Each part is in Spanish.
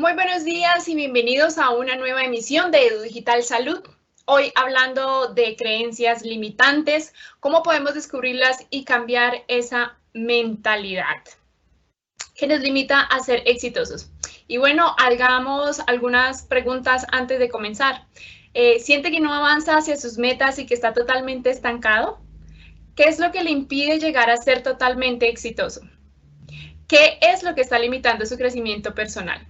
Muy buenos días y bienvenidos a una nueva emisión de Edu Digital Salud. Hoy hablando de creencias limitantes, cómo podemos descubrirlas y cambiar esa mentalidad que nos limita a ser exitosos. Y bueno, hagamos algunas preguntas antes de comenzar. ¿Siente que no avanza hacia sus metas y que está totalmente estancado? ¿Qué es lo que le impide llegar a ser totalmente exitoso? ¿Qué es lo que está limitando su crecimiento personal?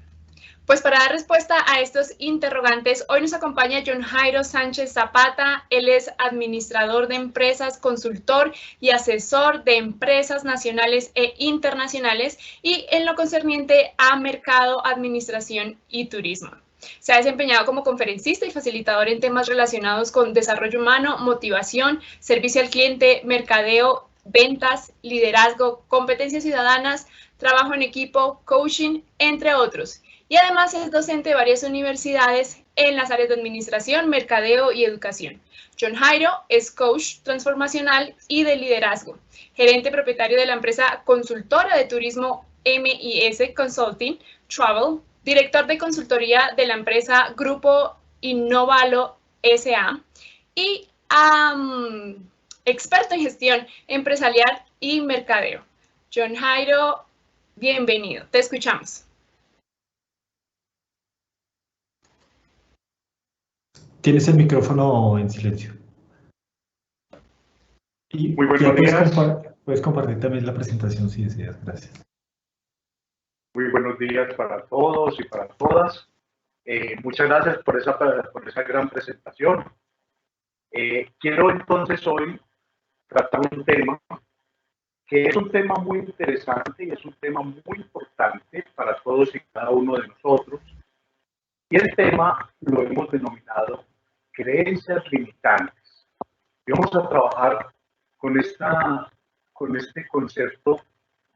Pues para dar respuesta a estos interrogantes, hoy nos acompaña John Jairo Sánchez Zapata. Él es administrador de empresas, consultor y asesor de empresas nacionales e internacionales y en lo concerniente a mercado, administración y turismo. Se ha desempeñado como conferencista y facilitador en temas relacionados con desarrollo humano, motivación, servicio al cliente, mercadeo, ventas, liderazgo, competencias ciudadanas, trabajo en equipo, coaching, entre otros. Y además es docente de varias universidades en las áreas de administración, mercadeo y educación. John Jairo es coach transformacional y de liderazgo, gerente propietario de la empresa consultora de turismo MIS Consulting Travel, director de consultoría de la empresa Grupo Innovalo SA y experto en gestión empresarial y mercadeo. John Jairo, bienvenido, te escuchamos. Tienes el micrófono en silencio. Y muy buenos días. Puedes compartir también la presentación si deseas. Gracias. Muy buenos días para todos y para todas. Muchas gracias por esa gran presentación. Quiero entonces hoy tratar un tema que es un tema muy interesante y es un tema muy importante para todos y cada uno de nosotros. Y el tema lo hemos denominado creencias limitantes. Y vamos a trabajar con este concepto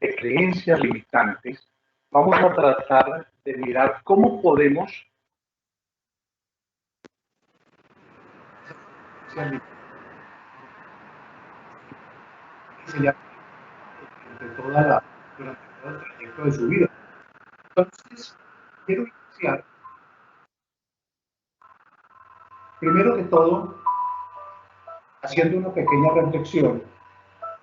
de creencias limitantes. Vamos a tratar de mirar cómo podemos durante todo el trayecto de su vida. Entonces, quiero iniciar primero que todo haciendo una pequeña reflexión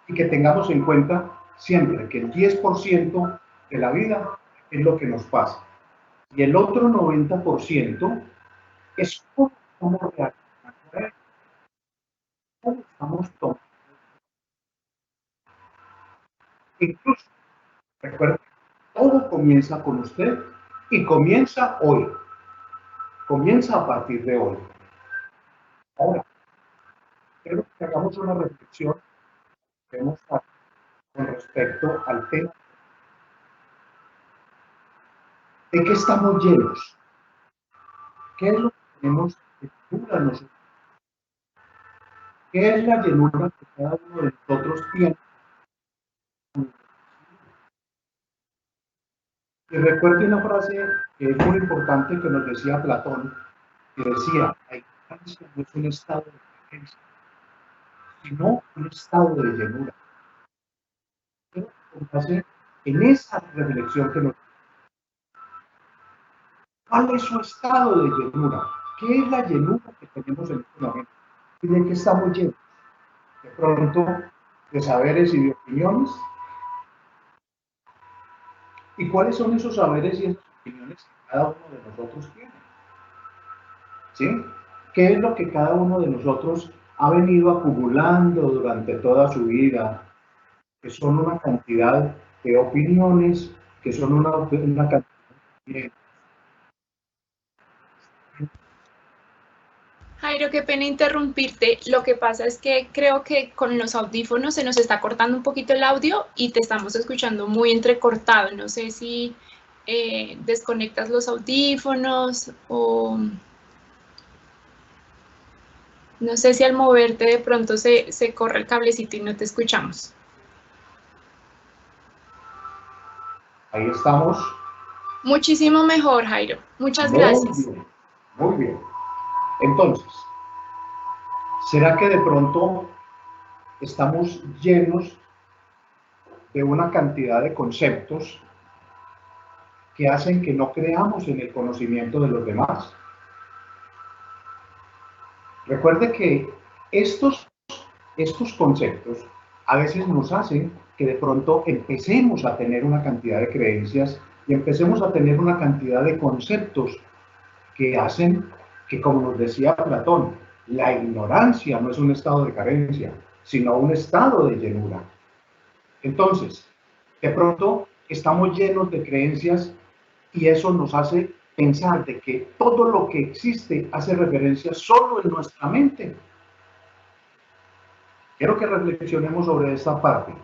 y que tengamos en cuenta siempre que el 10% de la vida es lo que nos pasa y el otro 90% es cómo estamos reaccionando a él, cómo estamos tomando. Incluso, recuerden, todo comienza con usted y comienza hoy, comienza a partir de hoy. Ahora, quiero que hagamos una reflexión con respecto al tema de qué estamos llenos, qué es lo que tenemos de llenura nosotros, qué es la llenura que cada uno de nosotros tiene. Y recuerde una frase que es muy importante que nos decía Platón, que decía, la ignorancia no es un estado de creencia, sino un estado de llenura. Quiero que en esa reflexión que nos ¿cuál es su estado de llenura? ¿Qué es la llenura que tenemos en este momento? ¿Y de qué estamos llenos? De pronto, de saberes y de opiniones. ¿Y cuáles son esos saberes y esas opiniones que cada uno de nosotros tiene? ¿Sí? ¿Qué es lo que cada uno de nosotros ha venido acumulando durante toda su vida? Que son una cantidad de opiniones, que son una cantidad de... Jairo, qué pena interrumpirte. Lo que pasa es que creo que con los audífonos se nos está cortando un poquito el audio y te estamos escuchando muy entrecortado. No sé si desconectas los audífonos o no sé si al moverte de pronto se corre el cablecito y no te escuchamos. Ahí estamos. Muchísimo mejor, Jairo. Muchas gracias. Muy bien. Entonces, ¿será que de pronto estamos llenos de una cantidad de conceptos que hacen que no creamos en el conocimiento de los demás. Recuerde que estos conceptos a veces nos hacen que de pronto empecemos a tener una cantidad de creencias y empecemos a tener una cantidad de conceptos que hacen que, como nos decía Platón, la ignorancia no es un estado de carencia, sino un estado de llenura. Entonces, de pronto estamos llenos de creencias y eso nos hace pensar de que todo lo que existe hace referencia solo en nuestra mente. Quiero que reflexionemos sobre esta parte.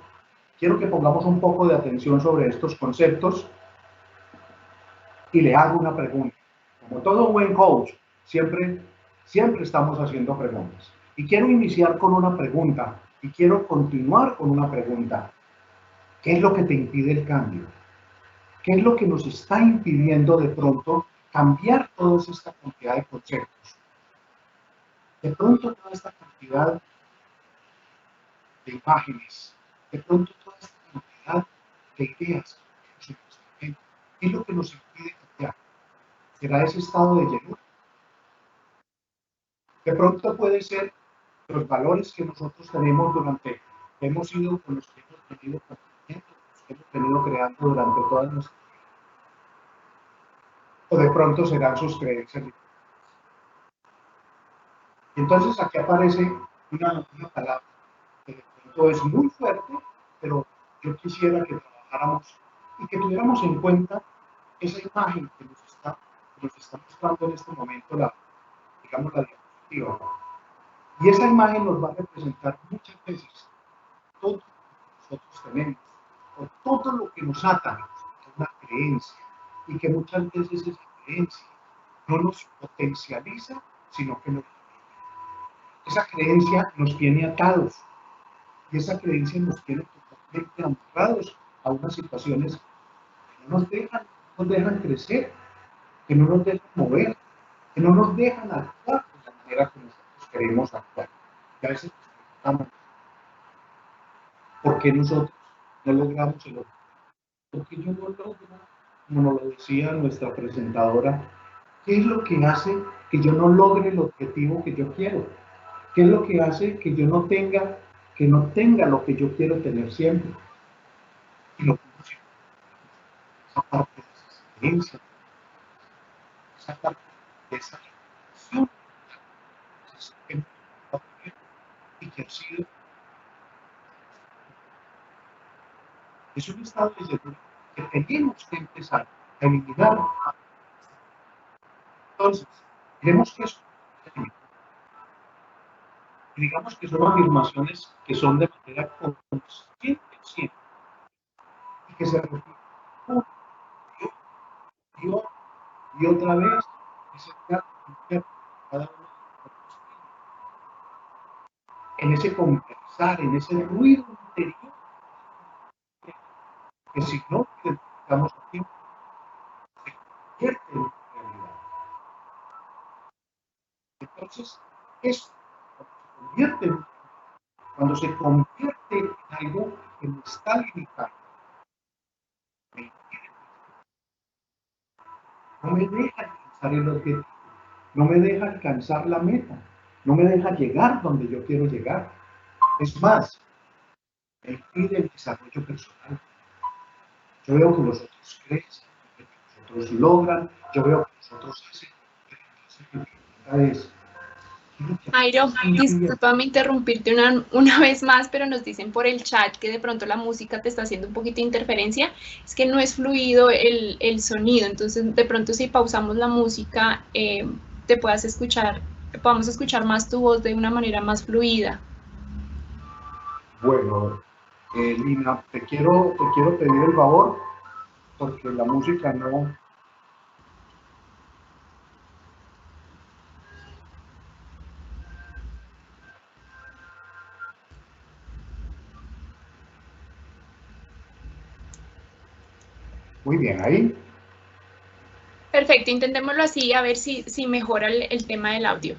Quiero que pongamos un poco de atención sobre estos conceptos y le hago una pregunta. Como todo buen coach, siempre estamos haciendo preguntas. Y quiero iniciar con una pregunta y quiero continuar con una pregunta. ¿Qué es lo que te impide el cambio? ¿Qué es lo que nos está impidiendo de pronto cambiar toda esta cantidad de conceptos? De pronto toda esta cantidad de imágenes, de pronto toda esta cantidad de ideas que tenemos en nuestra mente. ¿Qué es lo que nos impide cambiar? ¿Será ese estado de llenura? De pronto puede ser los valores que nosotros tenemos durante, que hemos sido con los que hemos tenido conocimiento, los que hemos venido creando durante todas nuestras vidas. O de pronto serán sus creencias. Y entonces aquí aparece una palabra que de pronto es muy fuerte, pero yo quisiera que trabajáramos y que tuviéramos en cuenta esa imagen que nos está mostrando en este momento digamos, la diapositiva. Y esa imagen nos va a representar muchas veces todo lo que nosotros tenemos, o todo lo que nos ata a una creencia, y que muchas veces esa creencia no nos potencializa, sino que esa creencia nos tiene atados, y esa creencia nos tiene totalmente amarrados a unas situaciones que no nos dejan crecer, que no nos dejan mover, que no nos dejan actuar de la manera que nosotros queremos actuar. Y a veces nos preguntamos, ¿por qué nosotros no logramos el objetivo? ¿Por qué yo no logro, como nos lo decía nuestra presentadora, qué es lo que hace que yo no logre el objetivo que yo quiero? ¿Qué es lo que hace que yo no tenga, lo que yo quiero tener siempre? Y lo que esa parte de esa experiencia, esa parte de esa relación y que ha sido, es un estado de llenura que tenemos que empezar a eliminar. Entonces, tenemos que digamos que son afirmaciones que son de manera consciente siempre y que se repiten una y otra vez cada uno en ese conversar, en ese ruido interior que si no identificamos a tiempo se convierte en realidad. Entonces, eso cuando se convierte en algo que no está limitado, no me deja alcanzar el objetivo, no me deja alcanzar la meta, no me deja llegar donde yo quiero llegar. Es más, me impide el desarrollo personal. Yo veo que los otros crecen, que los otros logran, yo veo que los otros hacen, Jairo, discúlpame interrumpirte una vez más, pero nos dicen por el chat que de pronto la música te está haciendo un poquito de interferencia. Es que no es fluido el sonido, entonces de pronto si pausamos la música, podamos escuchar más tu voz de una manera más fluida. Bueno, Lina, te quiero pedir el favor, porque la música no... Muy bien, ahí. Perfecto, intentémoslo así, a ver si mejora el tema del audio.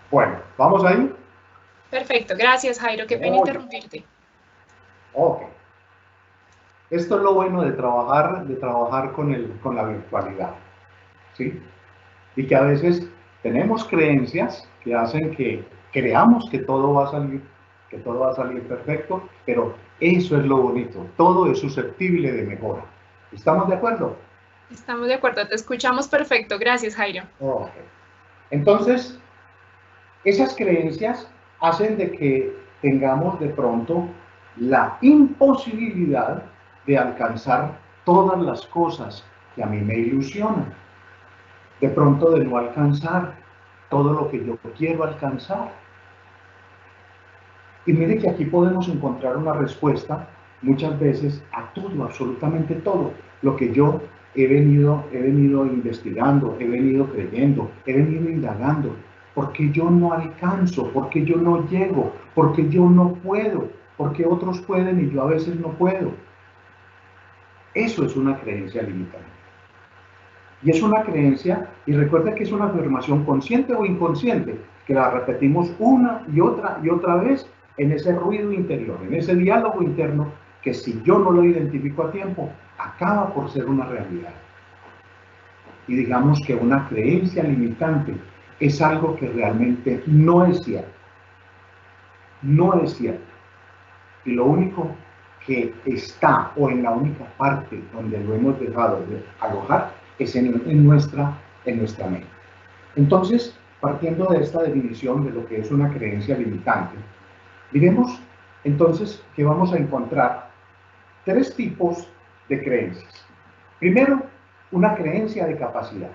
Bueno, ¿vamos ahí? Perfecto, gracias Jairo, qué pena interrumpirte. Ok. Esto es lo bueno de trabajar con la virtualidad, ¿sí? Y que a veces tenemos creencias que hacen que creamos que todo va a salir perfecto, pero eso es lo bonito, todo es susceptible de mejora. ¿Estamos de acuerdo? Estamos de acuerdo, te escuchamos perfecto, gracias Jairo. Ok. Entonces, esas creencias hacen de que tengamos de pronto la imposibilidad de alcanzar todas las cosas que a mí me ilusionan. De pronto de no alcanzar todo lo que yo quiero alcanzar. Y mire que aquí podemos encontrar una respuesta muchas veces a todo, absolutamente todo, lo que yo he venido investigando, he venido creyendo, he venido indagando, porque yo no alcanzo, porque yo no llego, porque yo no puedo, porque otros pueden y yo a veces no puedo. Eso es una creencia limitante. Y es una creencia, y recuerda que es una afirmación consciente o inconsciente, que la repetimos una y otra vez en ese ruido interior, en ese diálogo interno, que si yo no lo identifico a tiempo, acaba por ser una realidad. Y digamos que una creencia limitante es algo que realmente no es cierto. No es cierto. Y lo único que está, o en la única parte donde lo hemos dejado de alojar, es en nuestra mente. Entonces, partiendo de esta definición de lo que es una creencia limitante, diremos entonces que vamos a encontrar tres tipos de creencias. Primero, una creencia de capacidad.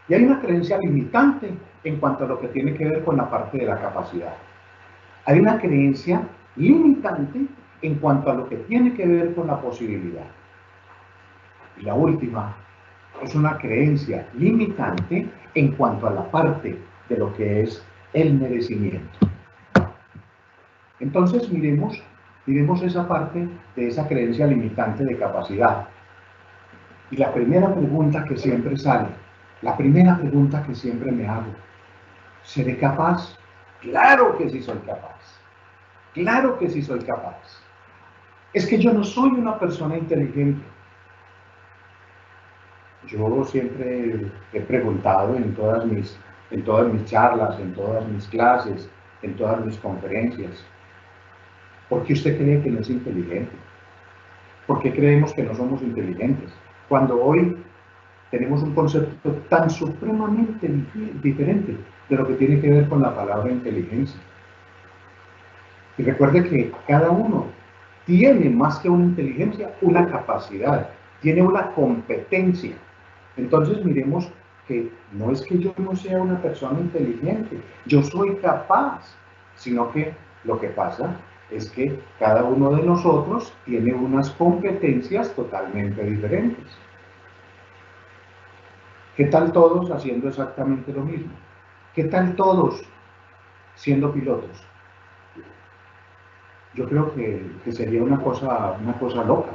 Y hay una creencia limitante en cuanto a lo que tiene que ver con la parte de la capacidad. Hay una creencia limitante en cuanto a lo que tiene que ver con la posibilidad. Y la última es una creencia limitante en cuanto a la parte de lo que es el merecimiento. Entonces miremos esa parte de esa creencia limitante de capacidad. Y la primera pregunta que siempre sale, la primera pregunta que siempre me hago, ¿seré capaz? Claro que sí soy capaz. Claro que sí soy capaz. Es que yo no soy una persona inteligente. Yo siempre he preguntado en todas mis charlas, en todas mis clases, en todas mis conferencias, ¿por qué usted cree que no es inteligente? ¿Por qué creemos que no somos inteligentes? Cuando hoy tenemos un concepto tan supremamente diferente de lo que tiene que ver con la palabra inteligencia. Y recuerde que cada uno tiene más que una inteligencia, una capacidad, tiene una competencia. Entonces miremos que no es que yo no sea una persona inteligente, yo soy capaz, sino que lo que pasa es que cada uno de nosotros tiene unas competencias totalmente diferentes. ¿Qué tal todos haciendo exactamente lo mismo? ¿Qué tal todos siendo pilotos? Yo creo que sería una cosa loca.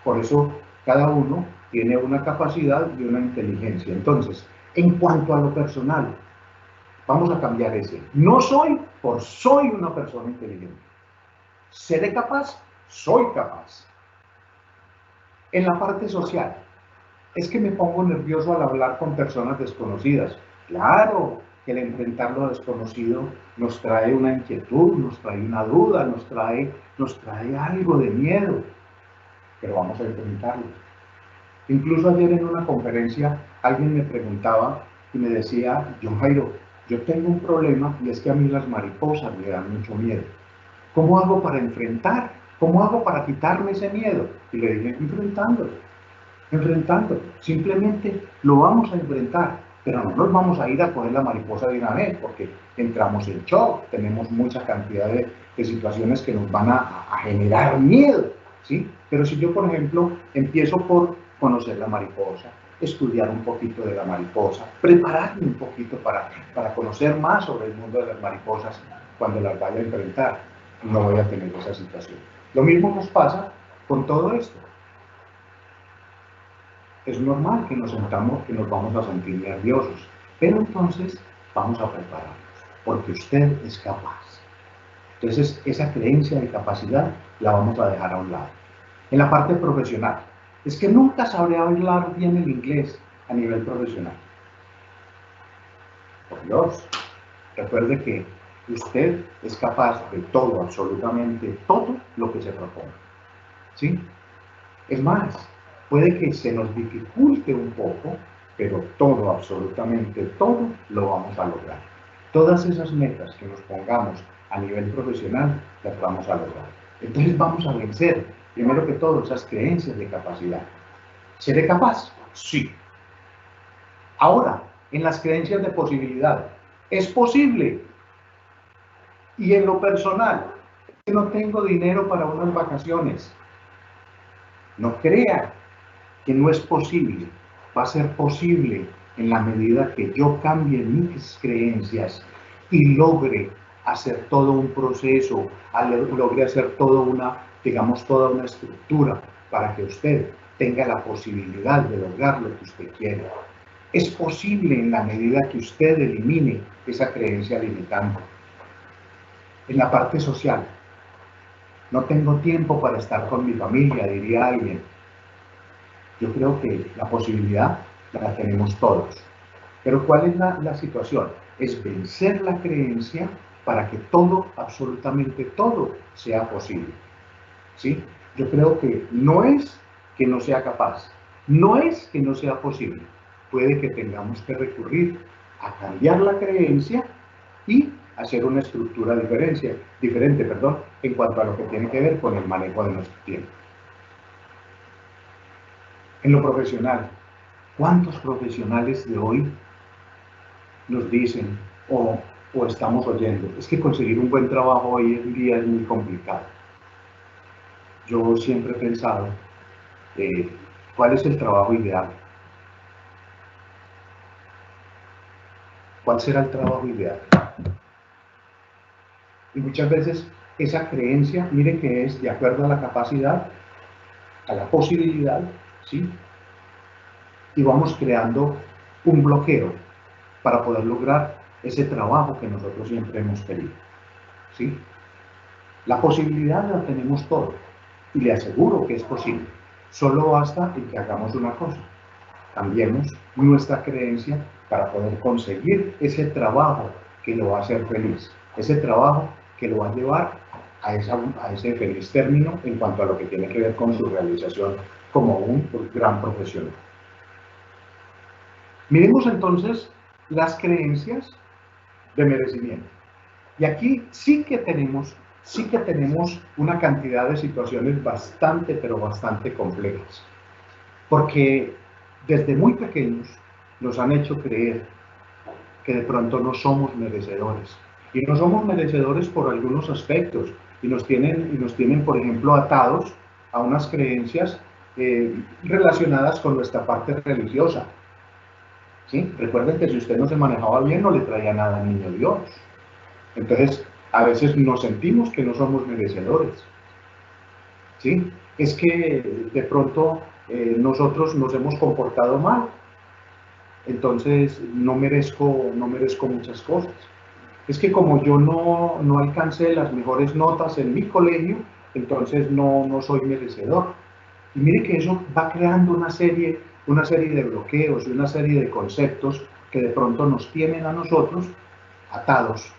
Por eso cada uno tiene una capacidad y una inteligencia. Entonces, en cuanto a lo personal, vamos a cambiar ese. No soy por soy una persona inteligente. ¿Seré capaz? Soy capaz. En la parte social, es que me pongo nervioso al hablar con personas desconocidas. Claro que el enfrentar lo desconocido nos trae una inquietud, nos trae una duda, nos trae algo de miedo, pero vamos a enfrentarlo. Incluso ayer en una conferencia alguien me preguntaba y me decía, John Jairo, yo tengo un problema y es que a mí las mariposas me dan mucho miedo. ¿Cómo hago para enfrentar? ¿Cómo hago para quitarme ese miedo? Y le dije, enfrentando, simplemente lo vamos a enfrentar, pero no nos vamos a ir a coger la mariposa de una vez, porque entramos en shock, tenemos mucha cantidad de situaciones que nos van a generar miedo, ¿sí? Pero si yo, por ejemplo, empiezo por conocer la mariposa, estudiar un poquito de la mariposa, prepararme un poquito para conocer más sobre el mundo de las mariposas, cuando las vaya a enfrentar, no voy a tener esa situación. Lo mismo nos pasa con todo esto. Es normal que nos vamos a sentir nerviosos, pero entonces vamos a prepararnos, porque usted es capaz. Entonces, esa creencia de capacidad la vamos a dejar a un lado. En la parte profesional, es que nunca sabré hablar bien el inglés a nivel profesional. Por Dios, recuerde que usted es capaz de todo, absolutamente todo lo que se proponga. ¿Sí? Es más, puede que se nos dificulte un poco, pero todo, absolutamente todo, lo vamos a lograr. Todas esas metas que nos pongamos a nivel profesional, las vamos a lograr. Entonces vamos a vencer, primero que todo, esas creencias de capacidad. ¿Seré capaz? Sí. Ahora, en las creencias de posibilidad, ¿es posible? Y en lo personal, no tengo dinero para unas vacaciones. No crea que no es posible. Va a ser posible en la medida que yo cambie mis creencias y logre hacer todo un proceso, logre hacer toda una, digamos, toda una estructura para que usted tenga la posibilidad de lograr lo que usted quiere. Es posible en la medida que usted elimine esa creencia limitante. En la parte social, no tengo tiempo para estar con mi familia, diría alguien. Yo creo que la posibilidad la tenemos todos. Pero ¿cuál es la situación? Es vencer la creencia para que todo, absolutamente todo, sea posible. ¿Sí? Yo creo que no es que no sea capaz, no es que no sea posible. Puede que tengamos que recurrir a cambiar la creencia y hacer una estructura diferente, en cuanto a lo que tiene que ver con el manejo de nuestro tiempo. En lo profesional, ¿cuántos profesionales de hoy nos dicen o estamos oyendo? Es que conseguir un buen trabajo hoy en día es muy complicado. Yo siempre he pensado, ¿cuál es el trabajo ideal? ¿Cuál será el trabajo ideal? Y muchas veces esa creencia, mire que es de acuerdo a la capacidad, a la posibilidad, ¿sí? Y vamos creando un bloqueo para poder lograr ese trabajo que nosotros siempre hemos querido, ¿sí? La posibilidad la tenemos todos y le aseguro que es posible. Solo basta en que hagamos una cosa: cambiemos nuestra creencia para poder conseguir ese trabajo que lo va a hacer feliz, ese trabajo que lo va a llevar a ese feliz término en cuanto a lo que tiene que ver con su realización como un gran profesional. Miremos entonces las creencias de merecimiento. Y aquí sí que tenemos una cantidad de situaciones bastante, pero bastante complejas. Porque desde muy pequeños nos han hecho creer que de pronto no somos merecedores. Y no somos merecedores por algunos aspectos. Y nos tienen, por ejemplo, atados a unas creencias relacionadas con nuestra parte religiosa. ¿Sí? Recuerden que si usted no se manejaba bien, no le traía nada al niño Dios. Entonces, a veces nos sentimos que no somos merecedores. ¿Sí? Es que de pronto nosotros nos hemos comportado mal. Entonces, no merezco muchas cosas. Es que como yo no alcancé las mejores notas en mi colegio, entonces no soy merecedor. Y mire que eso va creando una serie de bloqueos y una serie de conceptos que de pronto nos tienen a nosotros atados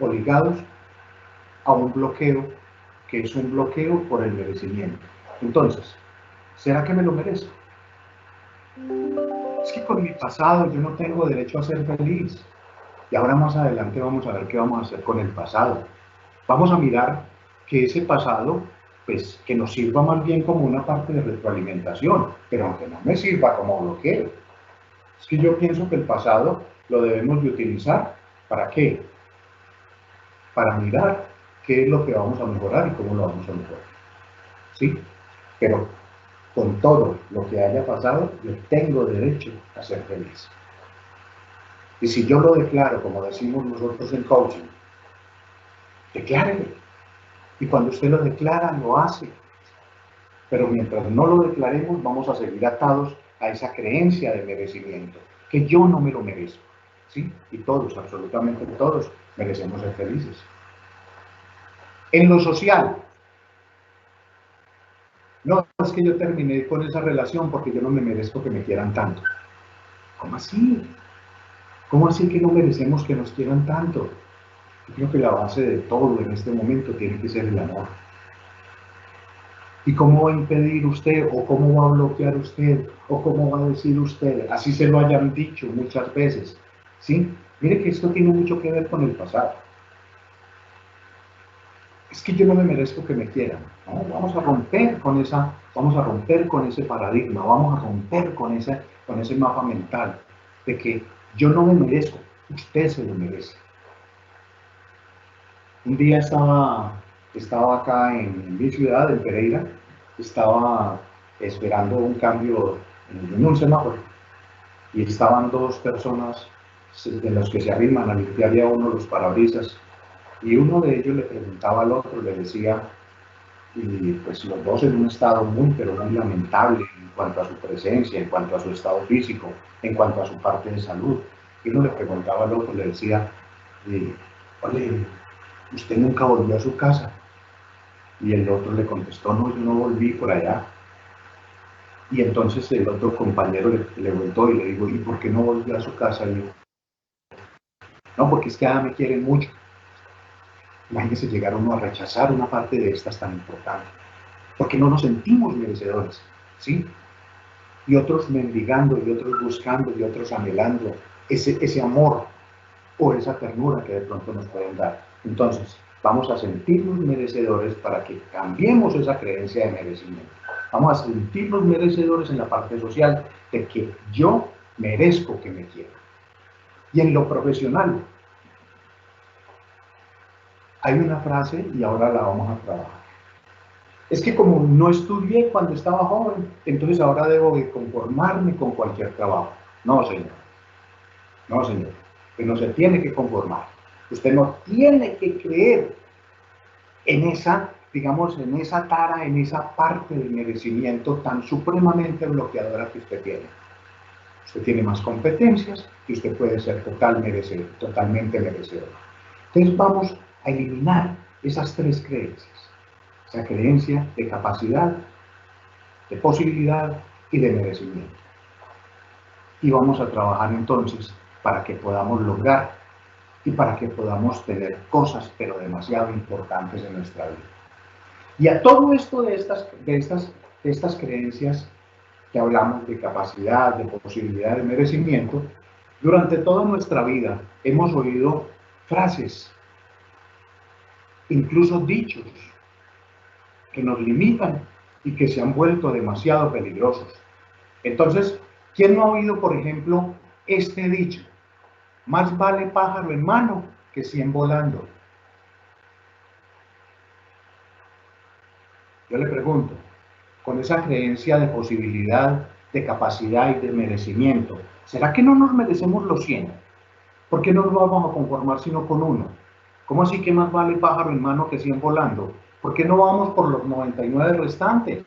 o ligados a un bloqueo que es un bloqueo por el merecimiento. Entonces, ¿será que me lo merezco? Es que con mi pasado yo no tengo derecho a ser feliz. Y ahora más adelante vamos a ver qué vamos a hacer con el pasado. Vamos a mirar que ese pasado, pues, que nos sirva más bien como una parte de retroalimentación, pero aunque no me sirva como bloqueo. Es que yo pienso que el pasado lo debemos de utilizar, ¿para qué? Para mirar qué es lo que vamos a mejorar y cómo lo vamos a mejorar. ¿Sí? Pero con todo lo que haya pasado, yo tengo derecho a ser feliz. Y si yo lo declaro, como decimos nosotros en coaching, declárelo. Y cuando usted lo declara, lo hace. Pero mientras no lo declaremos, vamos a seguir atados a esa creencia de merecimiento, que yo no me lo merezco. ¿sí? Y todos, absolutamente todos, merecemos ser felices. En lo social, no, es que yo terminé con esa relación porque yo no me merezco que me quieran tanto. ¿Cómo así? ¿Cómo así que no merecemos que nos quieran tanto? Yo creo que la base de todo en este momento tiene que ser el amor. ¿Y cómo va a impedir usted, o cómo va a bloquear usted, o cómo va a decir usted, así se lo hayan dicho muchas veces? ¿Sí? Mire que esto tiene mucho que ver con el pasado. Es que yo no me merezco que me quieran. ¿No? Vamos a romper con ese paradigma, vamos a romper con ese mapa mental de que yo no me merezco, usted se lo merece. Un día estaba acá en mi ciudad, en Pereira, estaba esperando un cambio en un semáforo y estaban dos personas de los que se arriman a limpiarle a uno los parabrisas y uno de ellos le preguntaba al otro, le decía, y pues los dos en un estado pero muy lamentable en cuanto a su presencia, en cuanto a su estado físico, en cuanto a su parte de salud. Y uno le preguntaba al otro, le decía, oye, ¿usted nunca volvió a su casa? Y el otro le contestó, no, yo no volví por allá. Y entonces el otro compañero le volvió y le dijo, ¿y por qué no volvió a su casa? Y yo, no, porque es que me quieren mucho. Imagínense llegar uno a rechazar una parte de estas tan importante, porque no nos sentimos merecedores, ¿sí? Y otros mendigando, y otros buscando, y otros anhelando ese amor o esa ternura que de pronto nos pueden dar. Entonces, vamos a sentirnos merecedores para que cambiemos esa creencia de merecimiento. Vamos a sentirnos merecedores en la parte social de que yo merezco que me quieran. Y en lo profesional, hay una frase y ahora la vamos a trabajar. Es que como no estudié cuando estaba joven, entonces ahora debo de conformarme con cualquier trabajo. No, señor. No, señor. Usted no se tiene que conformar. Usted no tiene que creer en esa, digamos, en esa tara, en esa parte del merecimiento tan supremamente bloqueadora que usted tiene. Usted tiene más competencias y usted puede ser totalmente merecedor. Entonces vamos a eliminar esas tres creencias. Esa creencia de capacidad, de posibilidad y de merecimiento. Y vamos a trabajar entonces para que podamos lograr y para que podamos tener cosas pero demasiado importantes en nuestra vida. Y a todo esto de estas creencias que hablamos de capacidad, de posibilidad, de merecimiento, durante toda nuestra vida hemos oído frases, incluso dichos, que nos limitan y que se han vuelto demasiado peligrosos. Entonces, ¿quién no ha oído, por ejemplo, este dicho? Más vale pájaro en mano que 100 volando. Yo le pregunto, con esa creencia de posibilidad, de capacidad y de merecimiento, ¿será que no nos merecemos los 100? ¿Por qué no nos vamos a conformar sino con uno? ¿Cómo así que más vale pájaro en mano que 100 volando? ¿Por qué no vamos por los 99 restantes?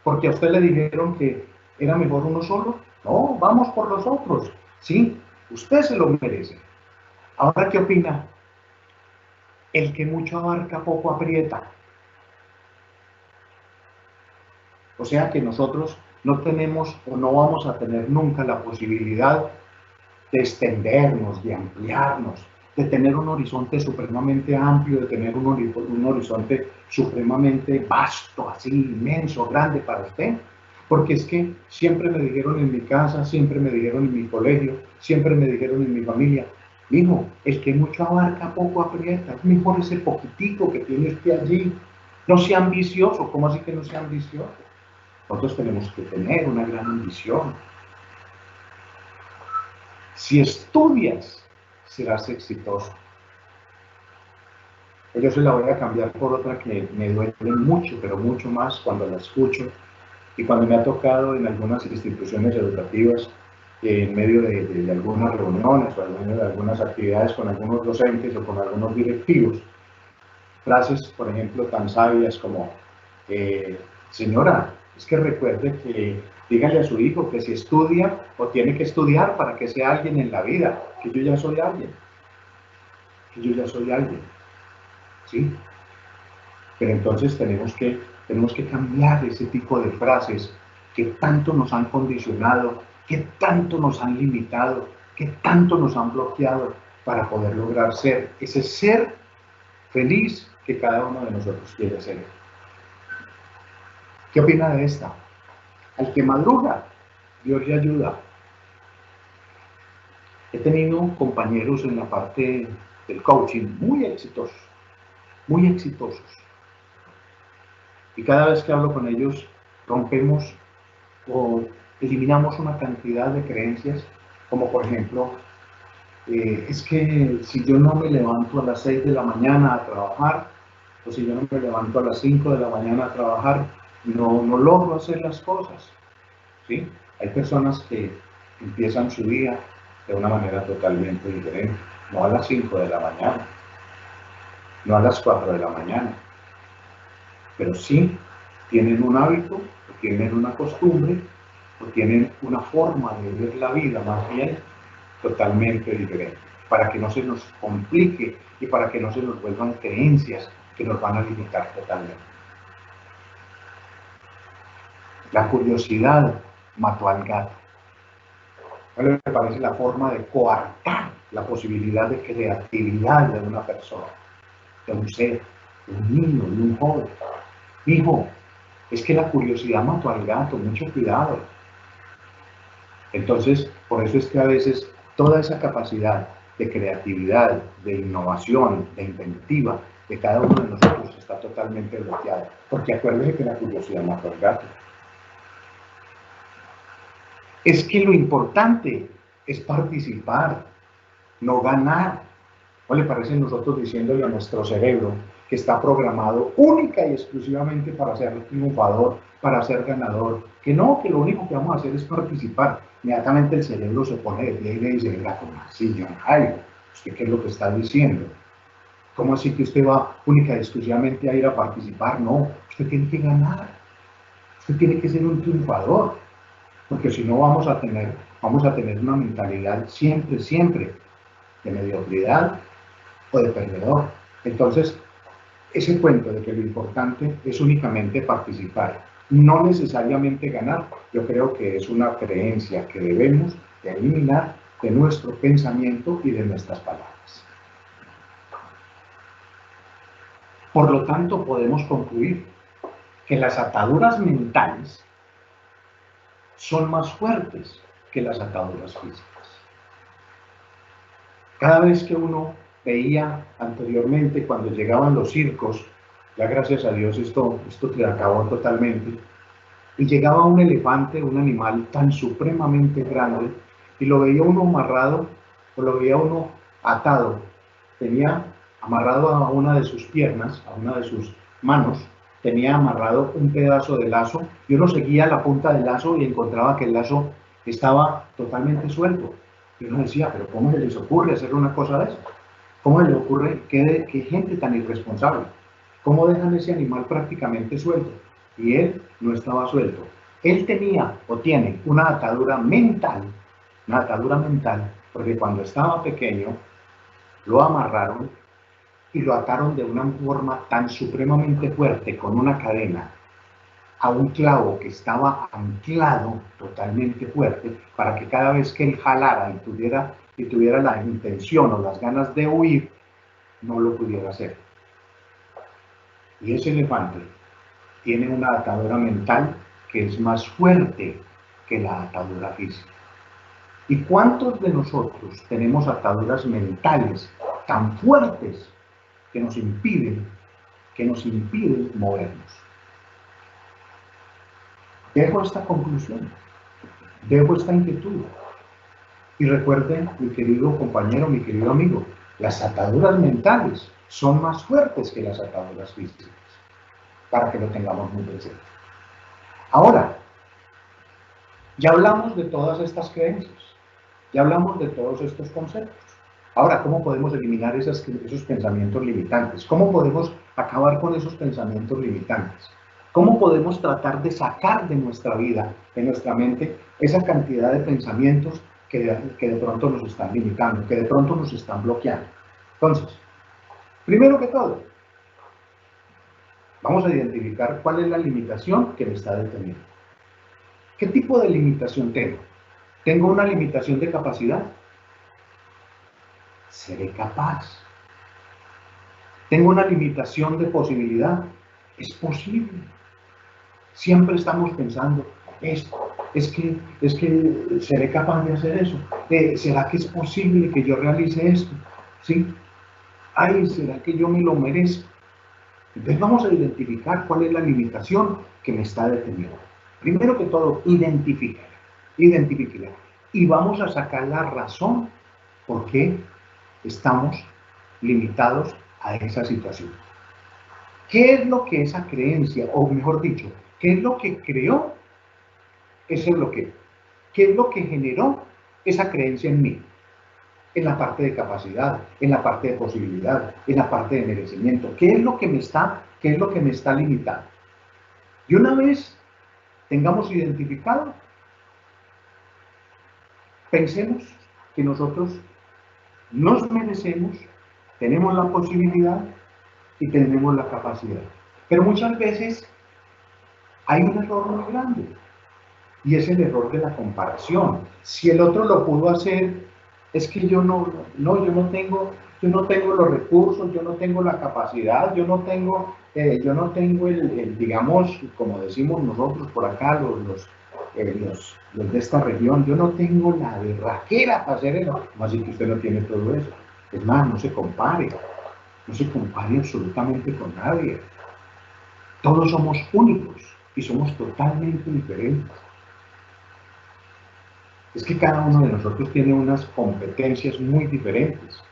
¿Porque a usted le dijeron que era mejor uno solo? No, vamos por los otros. Sí, usted se lo merece. Ahora, ¿qué opina? El que mucho abarca, poco aprieta. O sea que nosotros no tenemos o no vamos a tener nunca la posibilidad de extendernos, de ampliarnos, de tener un horizonte supremamente amplio, de tener un horizonte supremamente vasto, así inmenso, grande para usted. Porque es que siempre me dijeron en mi casa, siempre me dijeron en mi colegio, siempre me dijeron en mi familia, hijo, el que mucho abarca, poco aprieta, es mejor ese poquitico que tiene usted allí. No sea ambicioso. ¿Cómo así que no sea ambicioso? Nosotros tenemos que tener una gran ambición. Si estudias, serás exitoso. Yo se la voy a cambiar por otra que me duele mucho, pero mucho más cuando la escucho y cuando me ha tocado en algunas instituciones educativas, en medio de algunas reuniones o en medio de algunas actividades con algunos docentes o con algunos directivos, frases, por ejemplo, tan sabias como, señora, Es que recuerde que dígale a su hijo que si estudia o tiene que estudiar para que sea alguien en la vida, que yo ya soy alguien, que yo ya soy alguien, ¿sí? Pero entonces tenemos que cambiar ese tipo de frases que tanto nos han condicionado, que tanto nos han limitado, que tanto nos han bloqueado para poder lograr ser ese ser feliz que cada uno de nosotros quiere ser. ¿Qué opina de esta? Al que madruga, Dios le ayuda. He tenido compañeros en la parte del coaching muy exitosos, muy exitosos. Y cada vez que hablo con ellos, rompemos o eliminamos una cantidad de creencias, como por ejemplo, es que si yo no me levanto a las 6 de la mañana a trabajar, o si yo no me levanto a las 5 de la mañana a trabajar, no logro hacer las cosas, ¿sí? Hay personas que empiezan su día de una manera totalmente diferente, no a las 5 de la mañana, no a las 4 de la mañana, pero sí tienen un hábito, o tienen una costumbre, o tienen una forma de ver la vida más bien totalmente diferente, para que no se nos complique y para que no se nos vuelvan creencias que nos van a limitar totalmente. La curiosidad mató al gato. ¿Cuál me parece la forma de coartar la posibilidad de creatividad de una persona, de un ser, de un niño, de un joven? Hijo, es que la curiosidad mató al gato, mucho cuidado. Entonces, por eso es que a veces toda esa capacidad de creatividad, de innovación, de inventiva de cada uno de nosotros está totalmente bloqueada. Porque acuérdense que la curiosidad mató al gato. Es que lo importante es participar, no ganar. ¿No le parece nosotros diciéndole a nuestro cerebro que está programado única y exclusivamente para ser triunfador, para ser ganador? Que no, que lo único que vamos a hacer es participar. Inmediatamente el cerebro se pone de pie y le dice, venga, ¿cómo así, John Jairo? ¿Usted qué es lo que está diciendo? ¿Cómo así que usted va única y exclusivamente a ir a participar? No, usted tiene que ganar. Usted tiene que ser un triunfador. Porque si no vamos a tener una mentalidad siempre de mediocridad o de perdedor. Entonces, ese cuento de que lo importante es únicamente participar, no necesariamente ganar, yo creo que es una creencia que debemos de eliminar de nuestro pensamiento y de nuestras palabras. Por lo tanto, podemos concluir que las ataduras mentales son más fuertes que las ataduras físicas. Cada vez que uno veía anteriormente, cuando llegaban los circos, ya gracias a Dios esto se acabó totalmente, y llegaba un elefante, un animal tan supremamente grande, y lo veía uno amarrado, o lo veía uno atado, tenía amarrado a una de sus piernas, a una de sus manos, tenía amarrado un pedazo de lazo, y uno seguía la punta del lazo y encontraba que el lazo estaba totalmente suelto. Y uno decía, pero ¿cómo se les ocurre hacer una cosa de eso? ¿Cómo se les ocurre? ¿Qué gente tan irresponsable? ¿Cómo dejan ese animal prácticamente suelto? Y él no estaba suelto. Él tenía o tiene una atadura mental, porque cuando estaba pequeño lo amarraron y lo ataron de una forma tan supremamente fuerte con una cadena a un clavo que estaba anclado totalmente fuerte para que cada vez que él jalara y tuviera la intención o las ganas de huir, no lo pudiera hacer. Y ese elefante tiene una atadura mental que es más fuerte que la atadura física. ¿Y cuántos de nosotros tenemos ataduras mentales tan fuertes que nos impiden movernos? Dejo esta conclusión, dejo esta inquietud. Y recuerden, mi querido compañero, mi querido amigo, las ataduras mentales son más fuertes que las ataduras físicas, para que lo tengamos muy presente. Ahora, ya hablamos de todas estas creencias, ya hablamos de todos estos conceptos. Ahora, ¿cómo podemos eliminar esos pensamientos limitantes? ¿Cómo podemos acabar con esos pensamientos limitantes? ¿Cómo podemos tratar de sacar de nuestra vida, de nuestra mente, esa cantidad de pensamientos que de pronto nos están limitando, que de pronto nos están bloqueando? Entonces, primero que todo, vamos a identificar cuál es la limitación que me está deteniendo. ¿Qué tipo de limitación tengo? ¿Tengo una limitación de capacidad? ¿Seré capaz? ¿Tengo una limitación de posibilidad? Es posible. Siempre estamos pensando, es que seré capaz de hacer eso. ¿Será que es posible que yo realice esto? ¿Sí? Ay, ¿será que yo me lo merezco? Entonces vamos a identificar cuál es la limitación que me está deteniendo. Primero que todo, identifícala. Y vamos a sacar la razón por qué estamos limitados a esa situación. ¿Qué es lo que esa creencia, o mejor dicho, qué es lo que creó ese bloqueo? ¿Qué es lo que generó esa creencia en mí? En la parte de capacidad, en la parte de posibilidad, en la parte de merecimiento. ¿Qué es lo que me está limitando? Y una vez tengamos identificado, pensemos que nosotros nos merecemos, tenemos la posibilidad y tenemos la capacidad. Pero muchas veces hay un error muy grande y es el error de la comparación. Si el otro lo pudo hacer, es que yo no tengo los recursos, yo no tengo la capacidad, yo no tengo el, digamos, como decimos nosotros por acá, los de esta región, yo no tengo la berraquera para hacer eso. Más así que usted no tiene todo eso. Es más, no se compare absolutamente con nadie. Todos somos únicos y somos totalmente diferentes. Es que cada uno de nosotros tiene unas competencias muy diferentes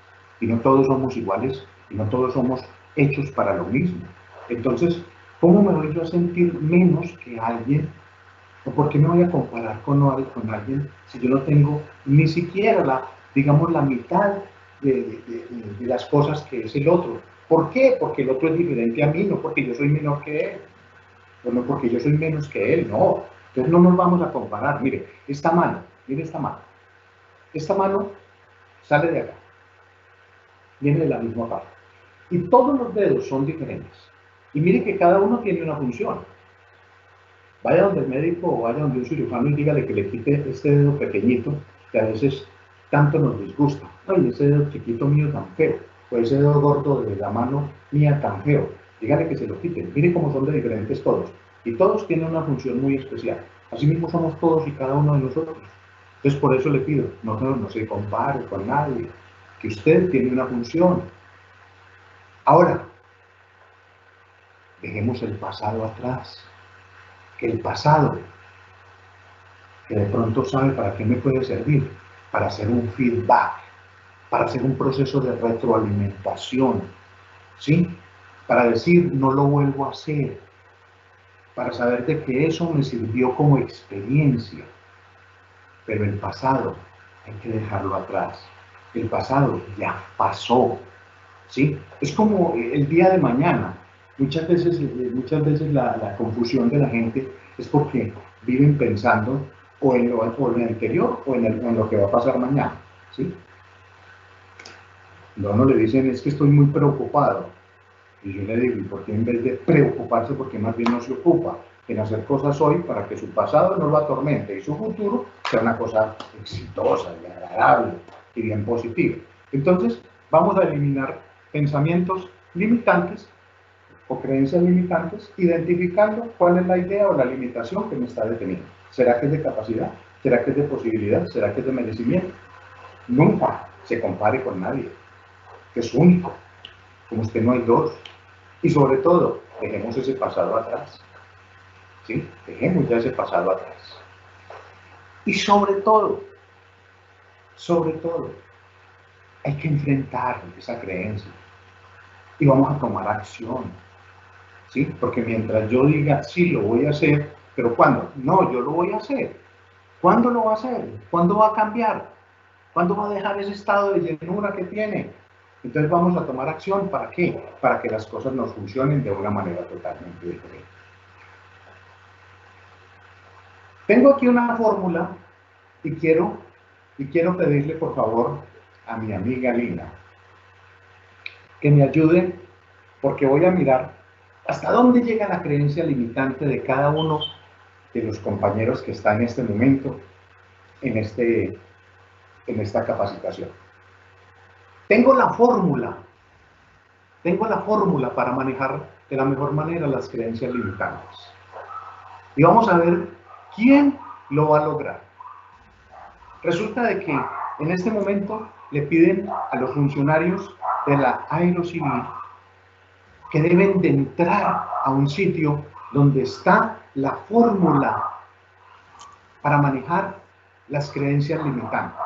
y no todos somos iguales y no todos somos hechos para lo mismo. Entonces, ¿cómo me voy yo a sentir menos que alguien? ¿O por qué me voy a comparar con alguien si yo no tengo ni siquiera la mitad de las cosas que es el otro? ¿Por qué? Porque el otro es diferente a mí, no porque yo soy menor que él, o no porque yo soy menos que él, no. Entonces no nos vamos a comparar. Mire esta mano. Esta mano sale de acá, viene de la misma parte. Y todos los dedos son diferentes. Y mire que cada uno tiene una función. Vaya donde el médico o vaya donde un cirujano y dígale que le quite este dedo pequeñito, que a veces tanto nos disgusta. Ay, ese dedo chiquito mío tan feo, o ese dedo gordo de la mano mía tan feo. Dígale que se lo quiten. Mire cómo son de diferentes todos. Y todos tienen una función muy especial. Así mismo somos todos y cada uno de nosotros. Entonces por eso le pido, no se compare con nadie, que usted tiene una función. Ahora, dejemos el pasado atrás. Que el pasado, que de pronto sabe para qué me puede servir, para hacer un feedback, para hacer un proceso de retroalimentación, ¿sí? Para decir, no lo vuelvo a hacer, para saber de que eso me sirvió como experiencia. Pero el pasado hay que dejarlo atrás. El pasado ya pasó, ¿sí? Es como el día de mañana. Muchas veces la confusión de la gente es porque viven pensando o en lo anterior o en lo que va a pasar mañana, ¿sí? No le dicen, es que estoy muy preocupado. Y yo le digo, ¿y por qué en vez de preocuparse, por qué más bien no se ocupa en hacer cosas hoy para que su pasado no lo atormente y su futuro sea una cosa exitosa y agradable y bien positiva? Entonces, vamos a eliminar pensamientos limitantes o creencias limitantes, identificando cuál es la idea o la limitación que me está deteniendo. ¿Será que es de capacidad? ¿Será que es de posibilidad? ¿Será que es de merecimiento? Nunca se compare con nadie, que es único. Como usted no hay dos. Y sobre todo, dejemos ese pasado atrás. ¿Sí? Dejemos ya ese pasado atrás. Y sobre todo, hay que enfrentar esa creencia. Y vamos a tomar acción. ¿Sí? Porque mientras yo diga, sí, lo voy a hacer, pero ¿cuándo? No, yo lo voy a hacer. ¿Cuándo lo va a hacer? ¿Cuándo va a cambiar? ¿Cuándo va a dejar ese estado de llenura que tiene? Entonces vamos a tomar acción. ¿Para qué? Para que las cosas nos funcionen de una manera totalmente diferente. Tengo aquí una fórmula y quiero pedirle, por favor, a mi amiga Lina que me ayude, porque voy a mirar hasta dónde llega la creencia limitante de cada uno de los compañeros que está en este momento en esta capacitación. Tengo la fórmula para manejar de la mejor manera las creencias limitantes. Y vamos a ver quién lo va a lograr. Resulta de que en este momento le piden a los funcionarios de la Aerocivil que deben de entrar a un sitio donde está la fórmula para manejar las creencias limitantes.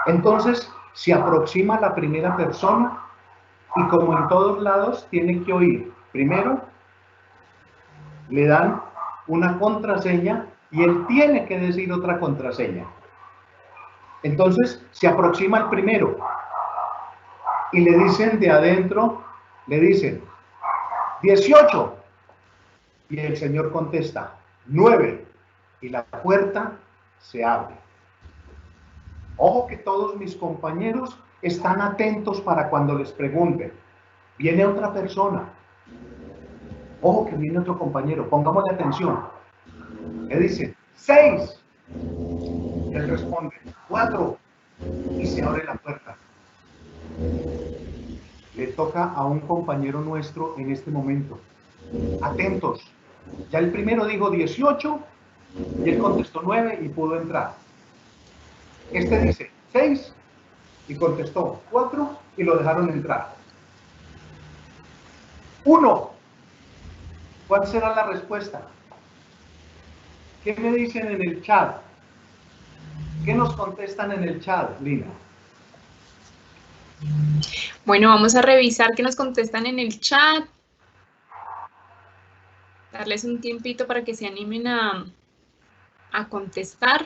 Entonces se aproxima la primera persona y, como en todos lados, tiene que oír. Primero le dan una contraseña y él tiene que decir otra contraseña. Entonces se aproxima el primero y le dicen de adentro, le dicen 18 y el señor contesta 9 y la puerta se abre. Ojo que todos mis compañeros están atentos para cuando les pregunten. Viene otra persona. Ojo que viene otro compañero, pongámosle atención. Le dice 6. Él responde 4 y se abre la puerta. Le toca a un compañero nuestro en este momento. Atentos. Ya el primero dijo 18 y él contestó 9 y pudo entrar. Este dice 6 y contestó 4 y lo dejaron entrar. 1. ¿Cuál será la respuesta? ¿Qué me dicen en el chat? ¿Qué nos contestan en el chat, Lina? Bueno, vamos a revisar qué nos contestan en el chat. Darles un tiempito para que se animen a contestar.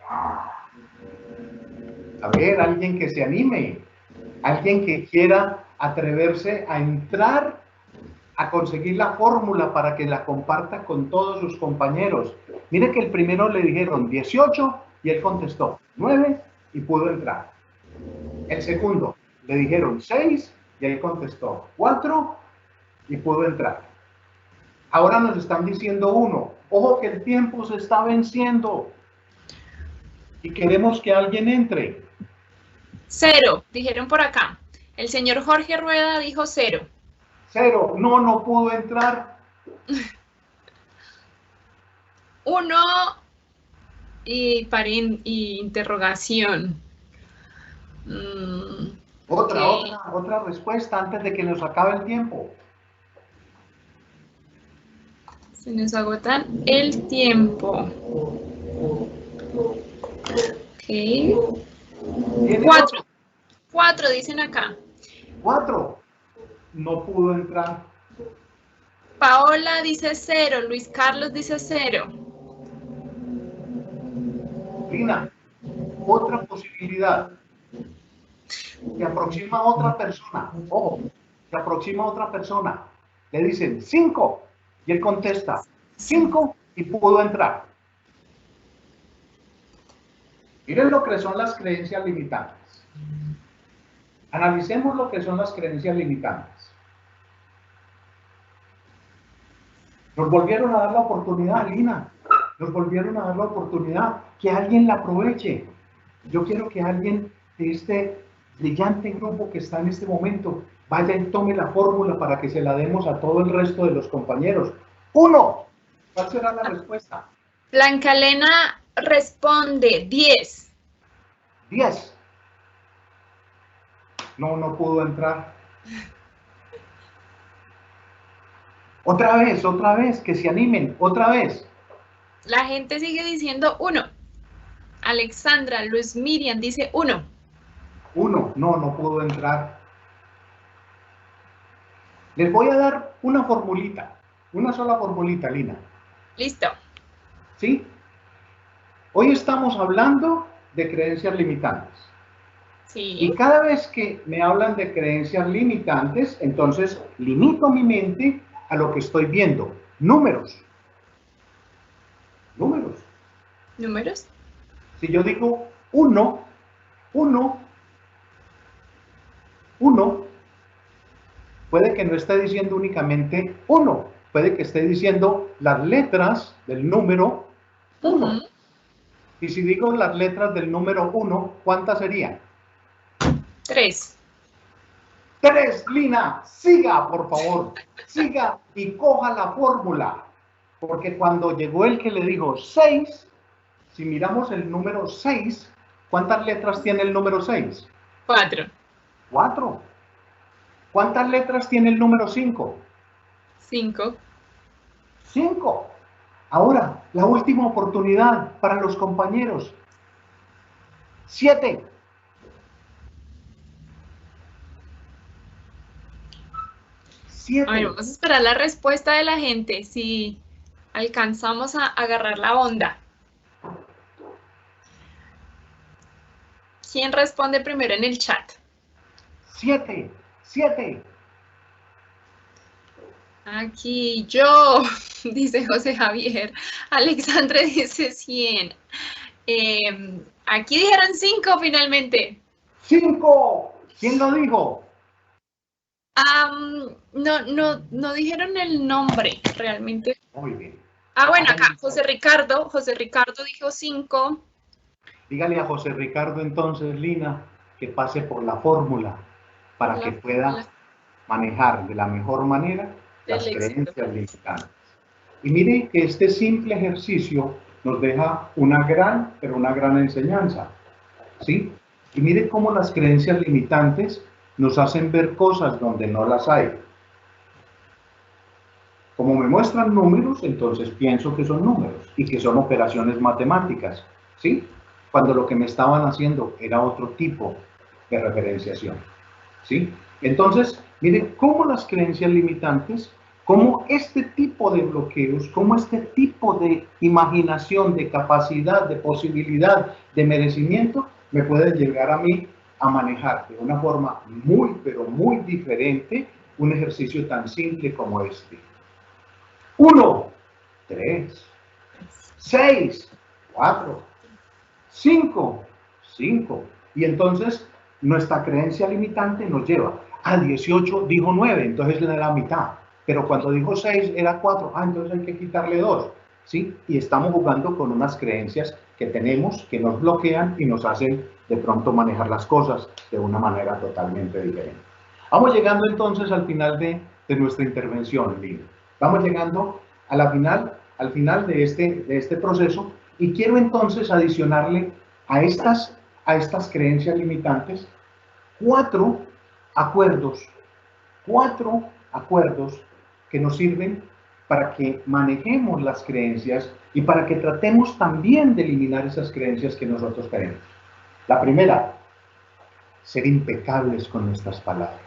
A ver, alguien que se anime, alguien que quiera atreverse a entrar a conseguir la fórmula para que la comparta con todos sus compañeros. Mire que el primero le dijeron 18 y él contestó 9 y pudo entrar. El segundo le dijeron 6 y él contestó 4 y pudo entrar. Ahora nos están diciendo 1. Ojo que el tiempo se está venciendo y queremos que alguien entre. 0, dijeron por acá. El señor Jorge Rueda dijo 0. 0, no pudo entrar. 1 y interrogación. Otra respuesta antes de que nos acabe el tiempo. Se nos agota el tiempo. Ok. 4. 4 dicen acá. 4. No pudo entrar. Paola dice 0. Luis Carlos dice 0. Lina, otra posibilidad. Se aproxima a otra persona. Ojo, se aproxima a otra persona. Le dicen 5 y él contesta 5 y pudo entrar. Miren lo que son las creencias limitantes. Analicemos lo que son las creencias limitantes. Nos volvieron a dar la oportunidad, Lina. Nos volvieron a dar la oportunidad. Que alguien la aproveche. Yo quiero que alguien de este brillante grupo que está en este momento vaya y tome la fórmula para que se la demos a todo el resto de los compañeros. 1. ¿Cuál será la respuesta? Blanca Elena responde 10. 10. No pudo entrar. Otra vez, que se animen, otra vez. La gente sigue diciendo 1. Alexandra, Luis Miriam dice 1. 1, no pudo entrar. Les voy a dar una formulita, una sola formulita, Lina. Listo. ¿Sí? Hoy estamos hablando de creencias limitantes. Sí. Y cada vez que me hablan de creencias limitantes, entonces limito mi mente a lo que estoy viendo. Números. ¿Números? Si yo digo 1, 1, 1, puede que no esté diciendo únicamente 1, puede que esté diciendo las letras del número 1. Y si digo las letras del número 1, ¿cuántas serían? 3. 3, Lina, siga, por favor, siga y coja la fórmula, porque cuando llegó el que le dijo 6, si miramos el número 6, ¿cuántas letras tiene el número 6? 4. 4. ¿Cuántas letras tiene el número 5? 5. 5. Ahora, la última oportunidad para los compañeros. 7. 7. A ver, vamos a esperar la respuesta de la gente, si alcanzamos a agarrar la onda. ¿Quién responde primero en el chat? 7. 7. Aquí yo, dice José Javier. Alexandre dice 100. Aquí dijeron 5 finalmente. 5. ¿Quién lo dijo? No dijeron el nombre realmente. Muy bien. Bueno, acá José Ricardo dijo 5. Dígale a José Ricardo entonces, Lina, que pase por la fórmula para que pueda manejar de la mejor manera las creencias limitantes. Y mire que este simple ejercicio nos deja una gran enseñanza, ¿sí? Y mire cómo las creencias limitantes nos hacen ver cosas donde no las hay. Como me muestran números, entonces pienso que son números y que son operaciones matemáticas, ¿sí? Cuando lo que me estaban haciendo era otro tipo de referenciación, ¿sí? Entonces, miren cómo las creencias limitantes, cómo este tipo de bloqueos, cómo este tipo de imaginación, de capacidad, de posibilidad, de merecimiento, me pueden llegar a mí a manejar de una forma muy, pero muy diferente un ejercicio tan simple como este. 1, 3, 6, 4, 5, 5. Y entonces nuestra creencia limitante nos lleva a 18, dijo 9, entonces le da la mitad. Pero cuando dijo 6 era 4, entonces hay que quitarle 2. ¿Sí? Y estamos jugando con unas creencias que tenemos, que nos bloquean y nos hacen de pronto manejar las cosas de una manera totalmente diferente. Vamos llegando entonces al final de nuestra intervención, Lina. Vamos llegando al final de este proceso y quiero entonces adicionarle a estas creencias limitantes 4 acuerdos que nos sirven para que manejemos las creencias y para que tratemos también de eliminar esas creencias que nosotros tenemos. La primera, ser impecables con nuestras palabras.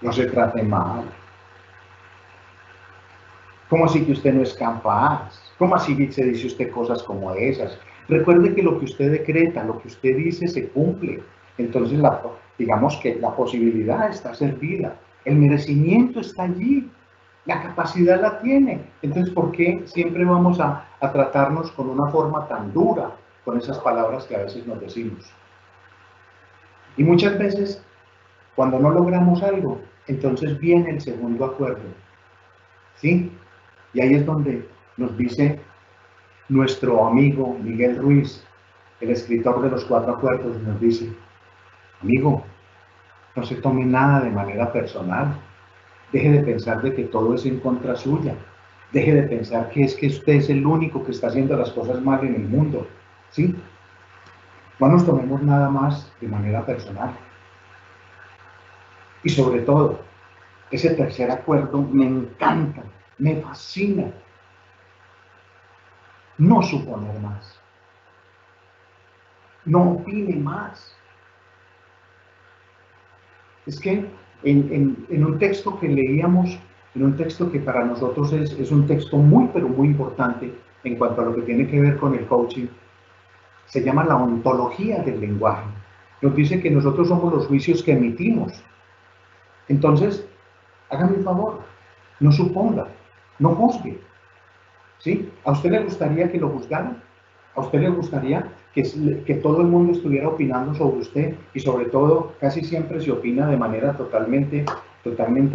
No se trate mal. ¿Cómo así que usted no es capaz? ¿Cómo así se dice usted cosas como esas? Recuerde que lo que usted decreta, lo que usted dice se cumple. Entonces, digamos que la posibilidad está servida. El merecimiento está allí. La capacidad la tiene. Entonces, ¿por qué siempre vamos a tratarnos con una forma tan dura con esas palabras que a veces nos decimos? Y muchas veces, cuando no logramos algo, entonces viene el segundo acuerdo. ¿Sí? Y ahí es donde nos dice nuestro amigo Miguel Ruiz, el escritor de los 4 acuerdos, nos dice: amigo, no se tome nada de manera personal. Deje de pensar de que todo es en contra suya. Deje de pensar que usted es el único que está haciendo las cosas mal en el mundo. ¿Sí? No nos tomemos nada más de manera personal. Y sobre todo, ese tercer acuerdo me encanta, me fascina. No suponer más. No opine más. Es que en un texto que leíamos, en un texto que para nosotros es un texto muy, pero muy importante en cuanto a lo que tiene que ver con el coaching, se llama la ontología del lenguaje. Nos dice que nosotros somos los juicios que emitimos. Entonces, hágame un favor, no suponga, no juzgue. ¿Sí? ¿A usted le gustaría que lo juzgaran? ¿A usted le gustaría que todo el mundo estuviera opinando sobre usted? Y sobre todo, casi siempre se opina de manera totalmente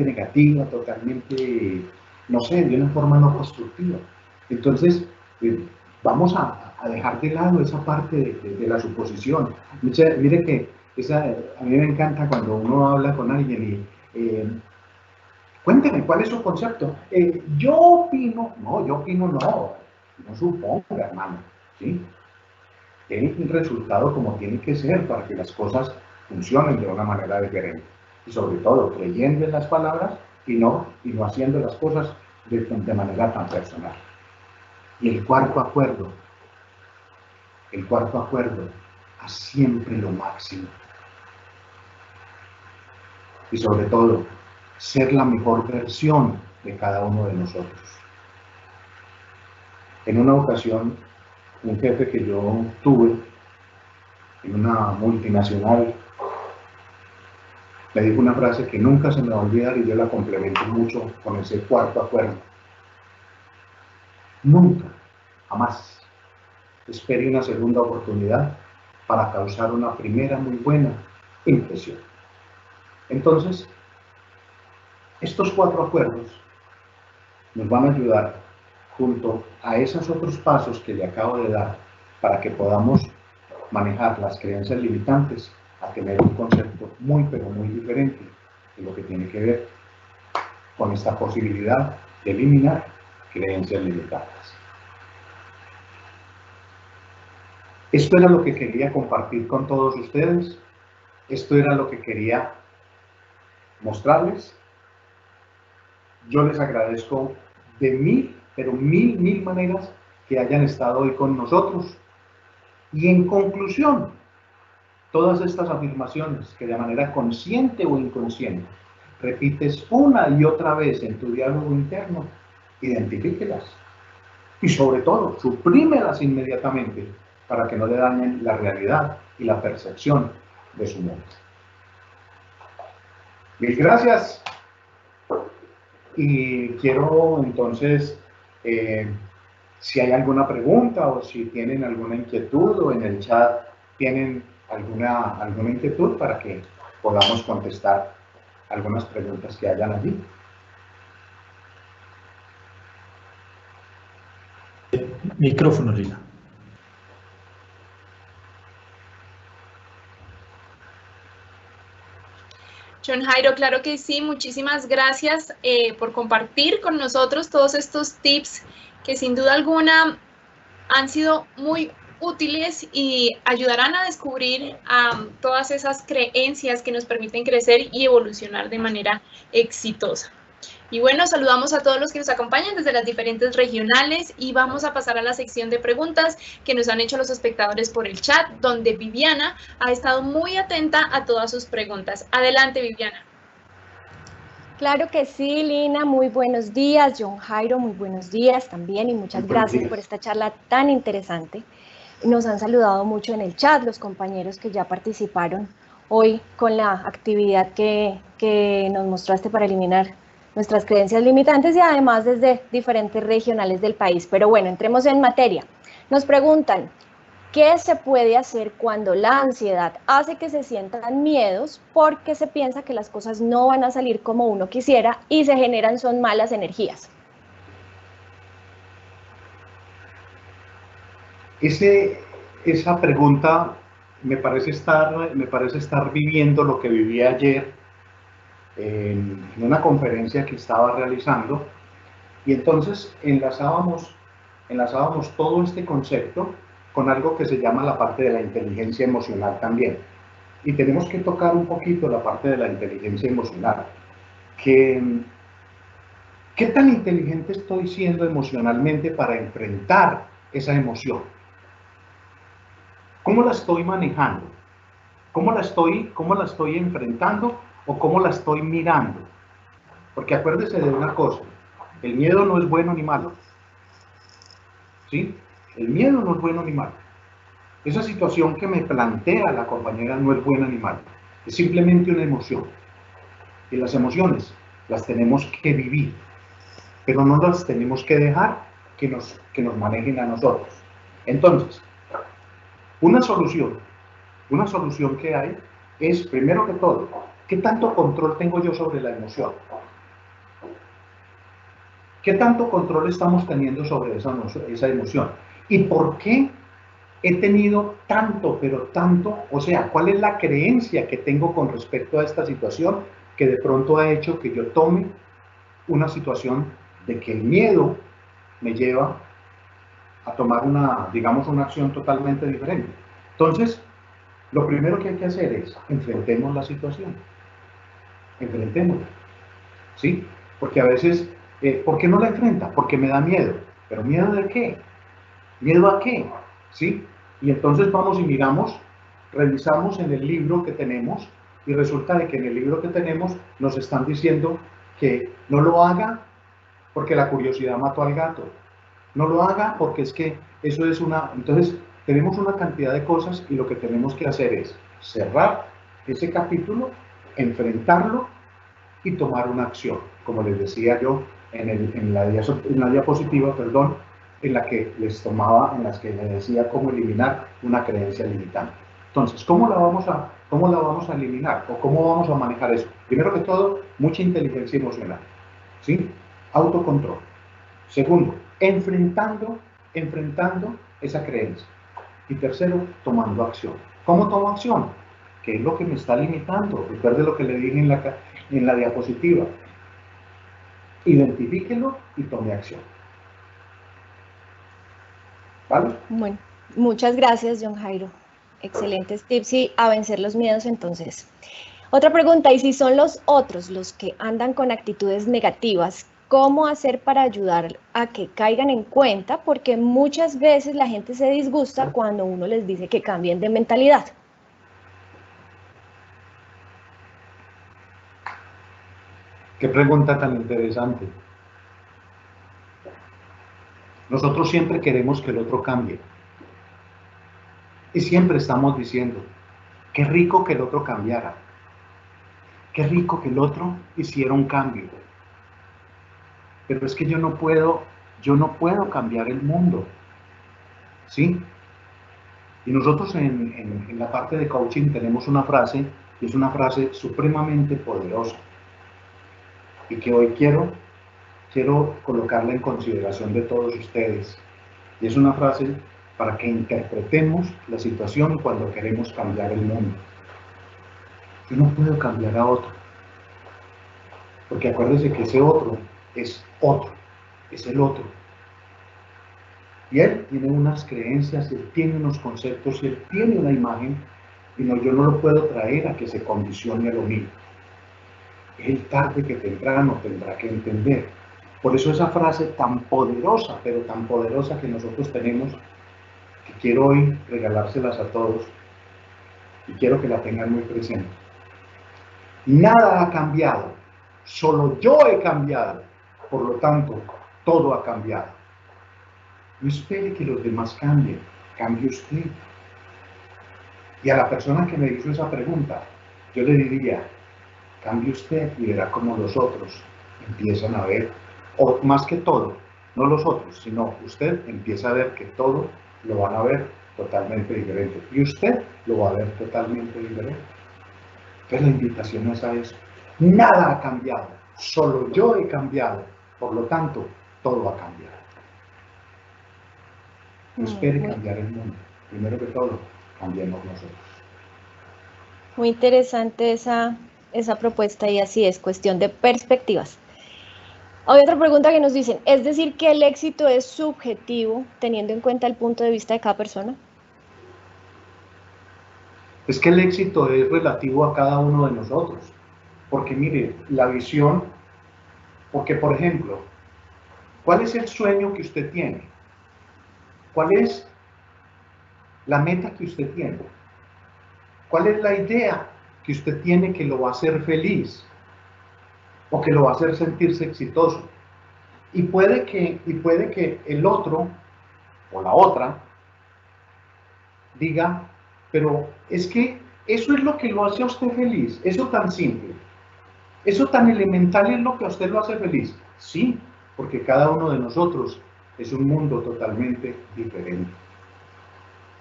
negativa, totalmente, no sé, de una forma no constructiva. Entonces, vamos a dejar de lado esa parte de la suposición. Mire que a mí me encanta cuando uno habla con alguien y cuénteme, ¿cuál es su concepto? Yo opino, no suponga, hermano, ¿sí? Tiene un resultado como tiene que ser para que las cosas funcionen de una manera diferente. Y sobre todo, creyendo en las palabras y no haciendo las cosas de manera tan personal. Y el cuarto acuerdo, haz siempre lo máximo. Y sobre todo, ser la mejor versión de cada uno de nosotros. En una ocasión, un jefe que yo tuve en una multinacional me dijo una frase que nunca se me va a olvidar y yo la complemento mucho con ese cuarto acuerdo. Nunca, jamás, espere una segunda oportunidad para causar una primera muy buena impresión. Entonces, estos 4 acuerdos nos van a ayudar junto a esos otros pasos que le acabo de dar para que podamos manejar las creencias limitantes a tener un concepto muy pero muy diferente de lo que tiene que ver con esta posibilidad de eliminar creencias limitantes. Esto era lo que quería compartir con todos ustedes. Esto era lo que quería mostrarles. Yo les agradezco de mil, pero mil maneras que hayan estado hoy con nosotros. Y en conclusión, todas estas afirmaciones que de manera consciente o inconsciente repites una y otra vez en tu diálogo interno, identifíquelas. Y sobre todo, suprímelas inmediatamente para que no le dañen la realidad y la percepción de su mente. Mil gracias. Y quiero entonces, si hay alguna pregunta o si tienen alguna inquietud o en el chat tienen alguna inquietud para que podamos contestar algunas preguntas que hayan allí. Micrófono, Lina. John Jairo, claro que sí, muchísimas gracias por compartir con nosotros todos estos tips que sin duda alguna han sido muy útiles y ayudarán a descubrir todas esas creencias que nos permiten crecer y evolucionar de manera exitosa. Y bueno, saludamos a todos los que nos acompañan desde las diferentes regionales y vamos a pasar a la sección de preguntas que nos han hecho los espectadores por el chat, donde Viviana ha estado muy atenta a todas sus preguntas. Adelante, Viviana. Claro que sí, Lina, muy buenos días. John Jairo, muy buenos días también y muchas gracias por esta charla tan interesante. Nos han saludado mucho en el chat los compañeros que ya participaron hoy con la actividad que nos mostraste para eliminar nuestras creencias limitantes y además desde diferentes regionales del país. Pero bueno, entremos en materia. Nos preguntan, ¿qué se puede hacer cuando la ansiedad hace que se sientan miedos porque se piensa que las cosas no van a salir como uno quisiera y se generan son malas energías? Esa pregunta me parece estar viviendo lo que viví ayer en una conferencia que estaba realizando, y entonces enlazábamos todo este concepto con algo que se llama la parte de la inteligencia emocional también. Y tenemos que tocar un poquito la parte de la inteligencia emocional. ¿Qué tan inteligente estoy siendo emocionalmente para enfrentar esa emoción? ¿Cómo la estoy manejando? ¿Cómo la estoy enfrentando o cómo la estoy mirando? Porque acuérdese de una cosa, el miedo no es bueno ni malo. ¿Sí? El miedo no es bueno ni malo. Esa situación que me plantea la compañera no es buena ni mala. Es simplemente una emoción. Y las emociones las tenemos que vivir, pero no las tenemos que dejar que nos manejen a nosotros. Entonces, una solución que hay es, primero que todo, ¿qué tanto control tengo yo sobre la emoción? ¿Qué tanto control estamos teniendo sobre esa emoción? ¿Y por qué he tenido tanto, pero tanto? O sea, ¿cuál es la creencia que tengo con respecto a esta situación que de pronto ha hecho que yo tome una situación de que el miedo me lleva a tomar digamos, una acción totalmente diferente? Entonces, lo primero que hay que hacer es enfrentemos la situación. Enfrentémosla, ¿sí? Porque a veces, ¿por qué no la enfrenta? Porque me da miedo. ¿Pero miedo de qué? ¿Miedo a qué? ¿Sí? Y entonces vamos y miramos, revisamos en el libro que tenemos y resulta de que en el libro que tenemos nos están diciendo que no lo haga porque la curiosidad mató al gato. No lo haga porque es que eso es una... Entonces, tenemos una cantidad de cosas y lo que tenemos que hacer es cerrar ese capítulo, enfrentarlo y tomar una acción. Como les decía yo en la diapositiva, perdón, en las que les decía cómo eliminar una creencia limitante. Entonces, ¿cómo la vamos a eliminar o cómo vamos a manejar eso? Primero que todo, mucha inteligencia emocional, ¿sí? Autocontrol. Segundo, enfrentando esa creencia. Y tercero, tomando acción. ¿Cómo tomo acción? ¿Qué es lo que me está limitando? Recuerde lo que le dije en la diapositiva. Identifíquelo y tome acción. ¿Vale? Bueno, muchas gracias, John Jairo. Excelentes tips y a vencer los miedos entonces. Otra pregunta, ¿y si son los otros los que andan con actitudes negativas, cómo hacer para ayudar a que caigan en cuenta? Porque muchas veces la gente se disgusta cuando uno les dice que cambien de mentalidad. Qué pregunta tan interesante. Nosotros siempre queremos que el otro cambie. Y siempre estamos diciendo, qué rico que el otro cambiara. Qué rico que el otro hiciera un cambio. Pero es que yo no puedo cambiar el mundo. ¿Sí? Y nosotros en la parte de coaching tenemos una frase, y es una frase supremamente poderosa. Y que hoy quiero colocarla en consideración de todos ustedes. Y es una frase para que interpretemos la situación cuando queremos cambiar el mundo. Yo no puedo cambiar a otro. Porque acuérdense que ese otro, es el otro. Y él tiene unas creencias, él tiene unos conceptos, él tiene una imagen, y yo no lo puedo traer a que se condicione a lo mío. Él tarde que temprano tendrá que entender. Por eso esa frase tan poderosa, pero tan poderosa que nosotros tenemos, que quiero hoy regalárselas a todos, y quiero que la tengan muy presente. Nada ha cambiado, solo yo he cambiado, por lo tanto, todo ha cambiado. No espere que los demás cambien, cambie usted. Y a la persona que me hizo esa pregunta, yo le diría, cambie usted y verá cómo los otros empiezan a ver, o más que todo, no los otros, sino usted empieza a ver que todo lo van a ver totalmente diferente. Y usted lo va a ver totalmente diferente. Entonces la invitación es a eso. Nada ha cambiado, solo yo he cambiado, por lo tanto, todo ha cambiado. No espere cambiar el mundo. Primero que todo, cambiemos nosotros. Muy interesante esa propuesta y así es, cuestión de perspectivas. Hay otra pregunta que nos dicen, ¿es decir que el éxito es subjetivo teniendo en cuenta el punto de vista de cada persona? Es que el éxito es relativo a cada uno de nosotros. Porque mire, la visión, porque por ejemplo, ¿cuál es el sueño que usted tiene? ¿Cuál es la meta que usted tiene? ¿Cuál es la idea que usted tiene que lo va a hacer feliz? O que lo va a hacer sentirse exitoso. Y puede que el otro o la otra diga, pero es que eso es lo que lo hace a usted feliz, eso tan simple, eso tan elemental es lo que a usted lo hace feliz. Sí, porque cada uno de nosotros es un mundo totalmente diferente.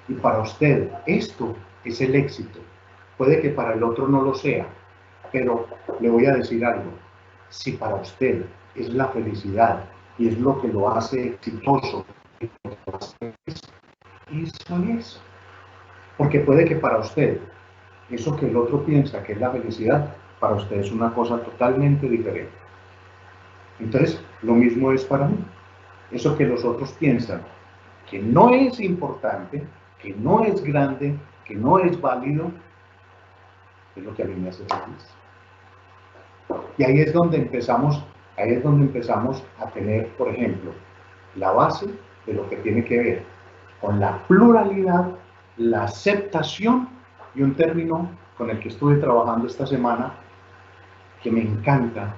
Y para usted, esto es el éxito. Puede que para el otro no lo sea, pero le voy a decir algo. Si para usted es la felicidad y es lo que lo hace exitoso, eso es. Porque puede que para usted, eso que el otro piensa que es la felicidad, para usted es una cosa totalmente diferente. Entonces, lo mismo es para mí. Eso que los otros piensan que no es importante, que no es grande, que no es válido, es lo que a mí me hace feliz. Y ahí es donde empezamos a tener, por ejemplo, la base de lo que tiene que ver con la pluralidad, la aceptación y un término con el que estuve trabajando esta semana que me encanta,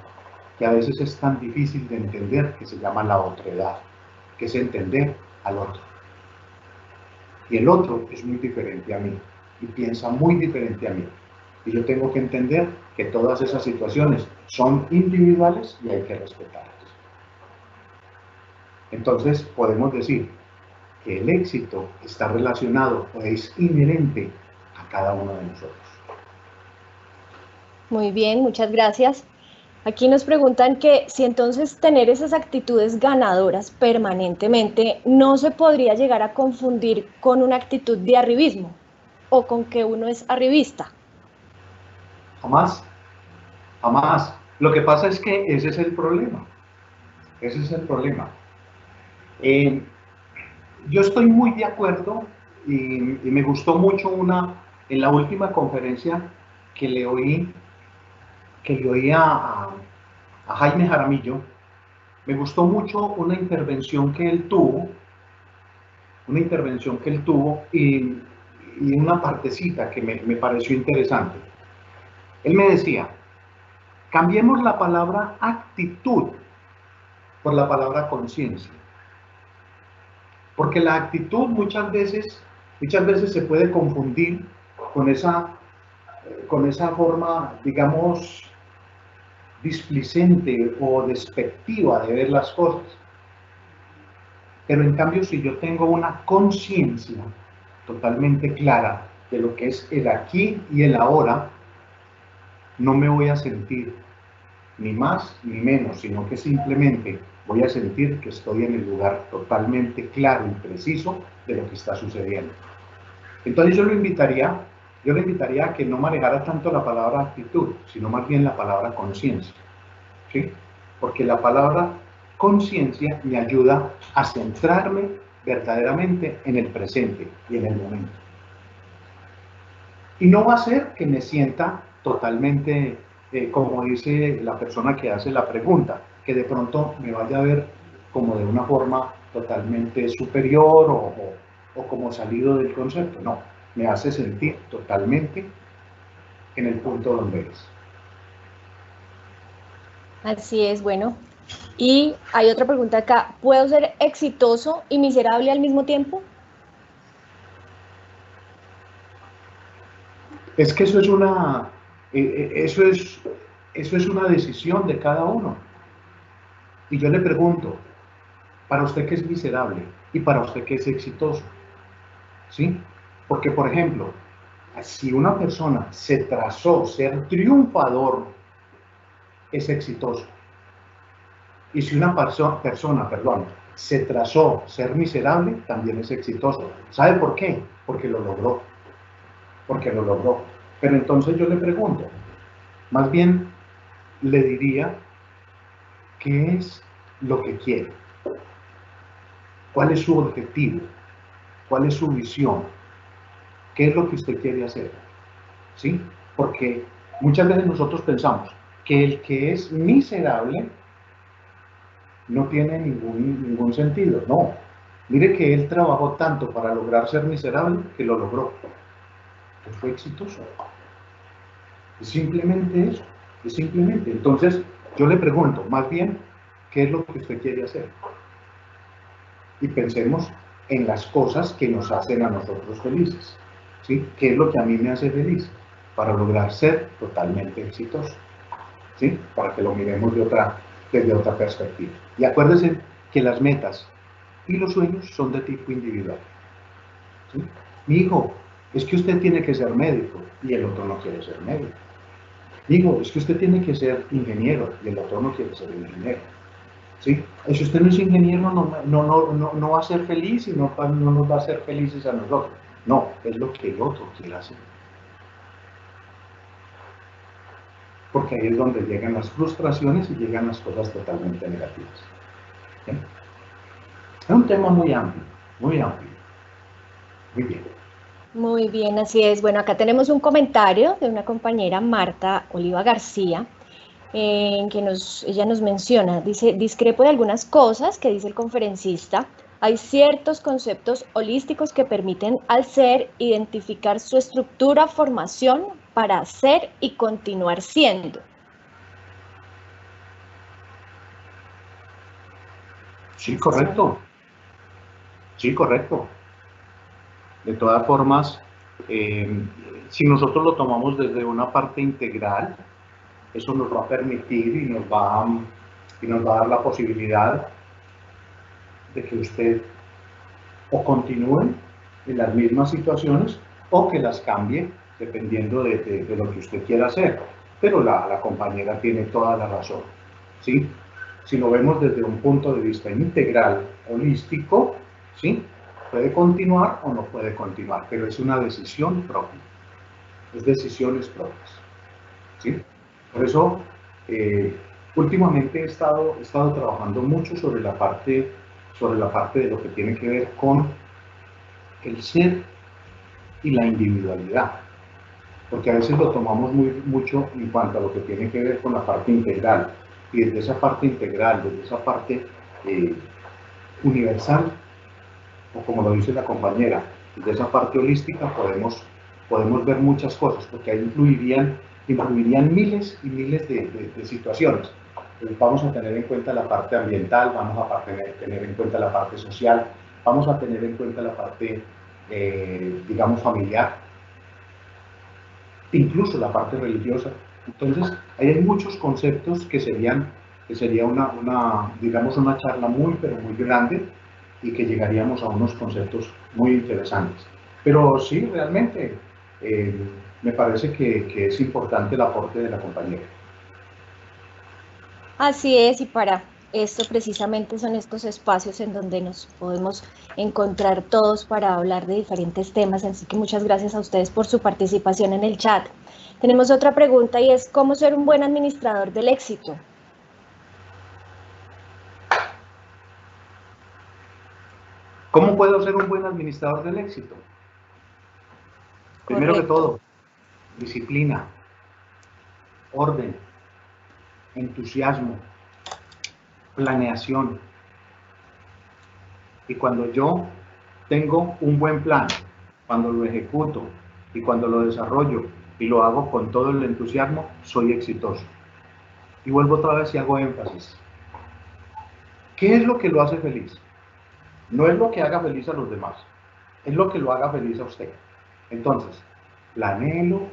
que a veces es tan difícil de entender, que se llama la otredad, que es entender al otro. Y el otro es muy diferente a mí y piensa muy diferente a mí. Y yo tengo que entender que todas esas situaciones son individuales y hay que respetarlas. Entonces podemos decir que el éxito está relacionado o es inherente a cada uno de nosotros. Muy bien, muchas gracias. Aquí nos preguntan que si entonces tener esas actitudes ganadoras permanentemente no se podría llegar a confundir con una actitud de arribismo o con que uno es arribista. Jamás, jamás. Lo que pasa es que ese es el problema. Ese es el problema. Yo estoy muy de acuerdo y me gustó mucho en la última conferencia que le oí a Jaime Jaramillo. Me gustó mucho una intervención que él tuvo y una partecita que me pareció interesante. Él me decía, cambiemos la palabra actitud por la palabra conciencia. Porque la actitud muchas veces se puede confundir con esa forma, digamos, displicente o despectiva de ver las cosas. Pero en cambio, si yo tengo una conciencia totalmente clara de lo que es el aquí y el ahora, no me voy a sentir ni más ni menos, sino que simplemente voy a sentir que estoy en el lugar totalmente claro y preciso de lo que está sucediendo. Entonces yo le invitaría a que no manejara tanto la palabra actitud, sino más bien la palabra conciencia, ¿sí? Porque la palabra conciencia me ayuda a centrarme verdaderamente en el presente y en el momento. Y no va a ser que me sienta totalmente, como dice la persona que hace la pregunta, que de pronto me vaya a ver como de una forma totalmente superior o como salido del concepto. No, me hace sentir totalmente en el punto donde es. Así es, bueno. Y hay otra pregunta acá. ¿Puedo ser exitoso y miserable al mismo tiempo? Es que eso es una decisión de cada uno. Y yo le pregunto, para usted qué es miserable y para usted qué es exitoso, ¿sí? Porque, por ejemplo, si una persona se trazó ser triunfador, es exitoso. Y si una persona, se trazó ser miserable, también es exitoso. ¿Sabe por qué? Porque lo logró. Pero entonces yo le pregunto, más bien le diría, ¿qué es lo que quiere? ¿Cuál es su objetivo? ¿Cuál es su visión? ¿Qué es lo que usted quiere hacer? ¿Sí? Porque muchas veces nosotros pensamos que el que es miserable no tiene ningún sentido. No. Mire que él trabajó tanto para lograr ser miserable que lo logró. Pues fue exitoso. Es simplemente eso. Es simplemente. Entonces, yo le pregunto, más bien, ¿qué es lo que usted quiere hacer? Y pensemos en las cosas que nos hacen a nosotros felices. ¿Sí? ¿Qué es lo que a mí me hace feliz? Para lograr ser totalmente exitoso. ¿Sí? Para que lo miremos desde otra perspectiva. Y acuérdense que las metas y los sueños son de tipo individual. ¿Sí? Mi hijo, es que usted tiene que ser médico y el otro no quiere ser médico. Digo, es que usted tiene que ser ingeniero y el otro no quiere ser ingeniero. ¿Sí? Si usted no es ingeniero, no va a ser feliz y no nos va a hacer felices a nosotros. No, es lo que el otro quiere hacer. Porque ahí es donde llegan las frustraciones y llegan las cosas totalmente negativas. ¿Sí? Es un tema muy amplio, muy amplio. Muy bien. Muy bien, así es. Bueno, acá tenemos un comentario de una compañera, Marta Oliva García, en que ella nos menciona, dice, discrepo de algunas cosas que dice el conferencista. Hay ciertos conceptos holísticos que permiten al ser identificar su estructura, formación para ser y continuar siendo. Sí, correcto. Sí, correcto. De todas formas, si nosotros lo tomamos desde una parte integral, eso nos va a permitir y nos va a dar la posibilidad de que usted o continúe en las mismas situaciones o que las cambie dependiendo de lo que usted quiera hacer. Pero la compañera tiene toda la razón. ¿Sí? Si lo vemos desde un punto de vista integral, holístico, ¿sí? Puede continuar o no puede continuar, pero es una decisión propia. Es decisiones propias. ¿Sí? Por eso, últimamente he estado trabajando mucho sobre la parte de lo que tiene que ver con el ser y la individualidad. Porque a veces lo tomamos mucho en cuanto a lo que tiene que ver con la parte integral. Y desde esa parte integral, desde esa parte universal, o como lo dice la compañera, desde esa parte holística podemos ver muchas cosas, porque ahí influirían miles y miles de situaciones. Entonces vamos a tener en cuenta la parte ambiental, vamos a tener en cuenta la parte social, vamos a tener en cuenta la parte, digamos, familiar, incluso la parte religiosa. Entonces, ahí hay muchos conceptos que sería digamos, una charla muy, pero muy grande y que llegaríamos a unos conceptos muy interesantes. Pero sí, realmente, me parece que es importante el aporte de la compañera. Así es, y para esto precisamente son estos espacios en donde nos podemos encontrar todos para hablar de diferentes temas, así que muchas gracias a ustedes por su participación en el chat. Tenemos otra pregunta y es, ¿cómo ser un buen administrador del éxito? ¿Cómo puedo ser un buen administrador del éxito? Correcto. Primero que todo, disciplina, orden, entusiasmo, planeación. Y cuando yo tengo un buen plan, cuando lo ejecuto y cuando lo desarrollo y lo hago con todo el entusiasmo, soy exitoso. Y vuelvo otra vez y hago énfasis. ¿Qué es lo que lo hace feliz? No es lo que haga feliz a los demás, es lo que lo haga feliz a usted. Entonces, planéelo,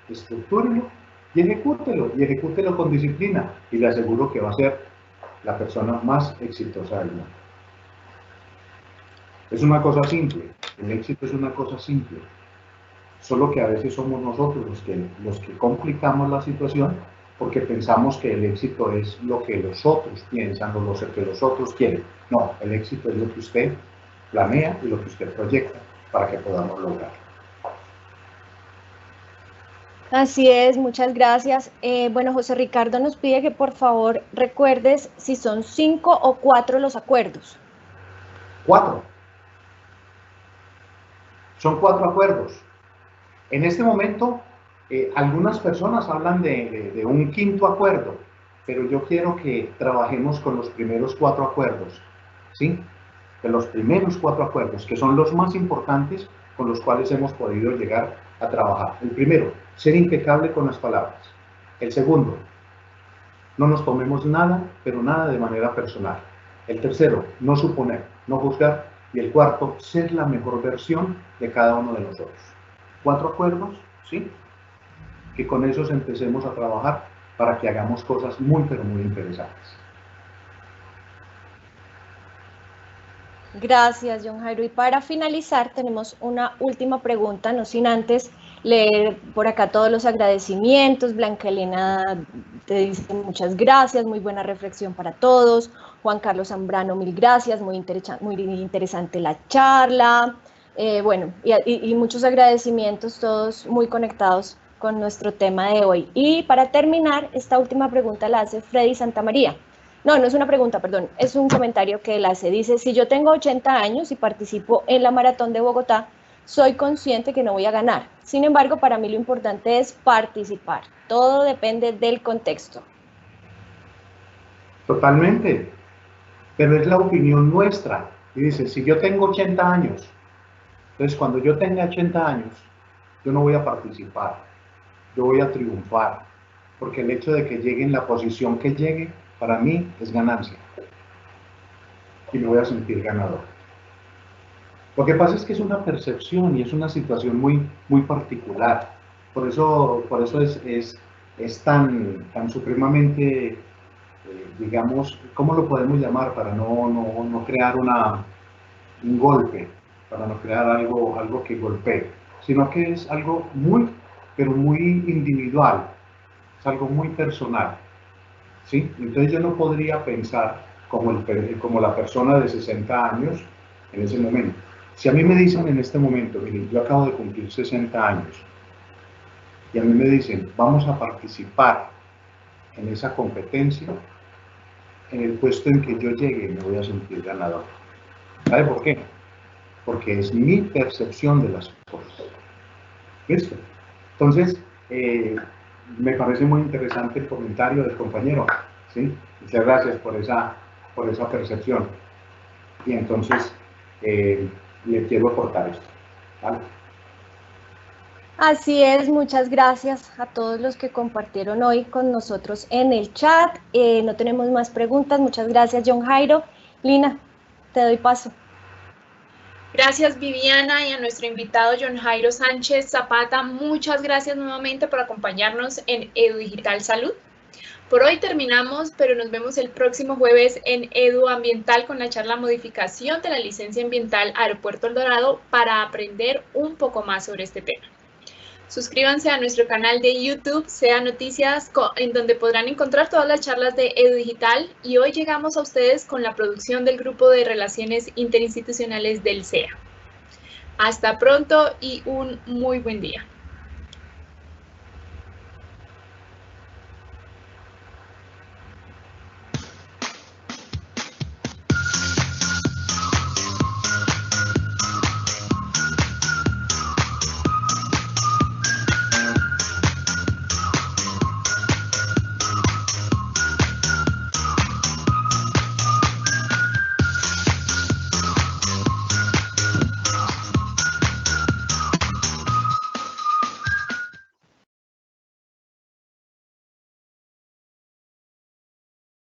estructúrelo y ejecútelo con disciplina y le aseguro que va a ser la persona más exitosa del mundo. Es una cosa simple, el éxito es una cosa simple, solo que a veces somos nosotros los que complicamos la situación porque pensamos que el éxito es lo que los otros piensan o lo que los otros quieren. No, el éxito es lo que usted planea y lo que usted proyecta para que podamos lograrlo. Así es, muchas gracias. Bueno, José Ricardo nos pide que por favor recuerdes si son 5 o 4 los acuerdos. 4. Son 4 acuerdos. En este momento, algunas personas hablan de un quinto acuerdo, pero yo quiero que trabajemos con los primeros 4 acuerdos, ¿sí? De los primeros 4 acuerdos, que son los más importantes con los cuales hemos podido llegar a trabajar. El primero, ser impecable con las palabras. El segundo, no nos tomemos nada, pero nada de manera personal. El tercero, no suponer, no juzgar. Y el cuarto, ser la mejor versión de cada uno de nosotros. 4 acuerdos, ¿sí? Que con esos empecemos a trabajar para que hagamos cosas muy, pero muy interesantes. Gracias, John Jairo. Y para finalizar, tenemos una última pregunta, no sin antes leer por acá todos los agradecimientos. Blanca Elena te dice muchas gracias, muy buena reflexión para todos. Juan Carlos Zambrano, mil gracias, muy interesante la charla. Bueno, y muchos agradecimientos, todos muy conectados con nuestro tema de hoy. Y para terminar, esta última pregunta la hace Freddy Santamaría. No, no es una pregunta, perdón, es un comentario que él hace. Dice, si yo tengo 80 años y participo en la Maratón de Bogotá, soy consciente que no voy a ganar. Sin embargo, para mí lo importante es participar. Todo depende del contexto. Totalmente. Pero es la opinión nuestra. Y dice, si yo tengo 80 años, entonces cuando yo tenga 80 años, yo no voy a participar. Yo voy a triunfar. Porque el hecho de que llegue en la posición que llegue, para mí es ganancia. Y me voy a sentir ganador. Lo que pasa es que es una percepción y es una situación muy particular. Por eso es tan supremamente, digamos, ¿cómo lo podemos llamar? Para no crear un golpe, para no crear algo que golpee, sino que es algo pero muy individual, es algo muy personal. ¿Sí? Entonces yo no podría pensar como la persona de 60 años en ese momento. Si a mí me dicen en este momento, miren, yo acabo de cumplir 60 años, y a mí me dicen, vamos a participar en esa competencia, en el puesto en que yo llegue me voy a sentir ganador. ¿Sabe por qué? Porque es mi percepción de las cosas. ¿Listo? Entonces, me parece muy interesante el comentario del compañero, ¿sí? Muchas gracias por esa percepción. Y entonces, le quiero aportar esto, ¿vale? Así es, muchas gracias a todos los que compartieron hoy con nosotros en el chat. No tenemos más preguntas. Muchas gracias, John Jairo. Lina, te doy paso. Gracias, Viviana, y a nuestro invitado John Jairo Sánchez Zapata, muchas gracias nuevamente por acompañarnos en EduDigital Salud. Por hoy terminamos, pero nos vemos el próximo jueves en Edu Ambiental con la charla Modificación de la Licencia Ambiental Aeropuerto El Dorado para aprender un poco más sobre este tema. Suscríbanse a nuestro canal de YouTube, Sea Noticias, en donde podrán encontrar todas las charlas de EduDigital, y hoy llegamos a ustedes con la producción del Grupo de Relaciones Interinstitucionales del SEA. Hasta pronto y un muy buen día.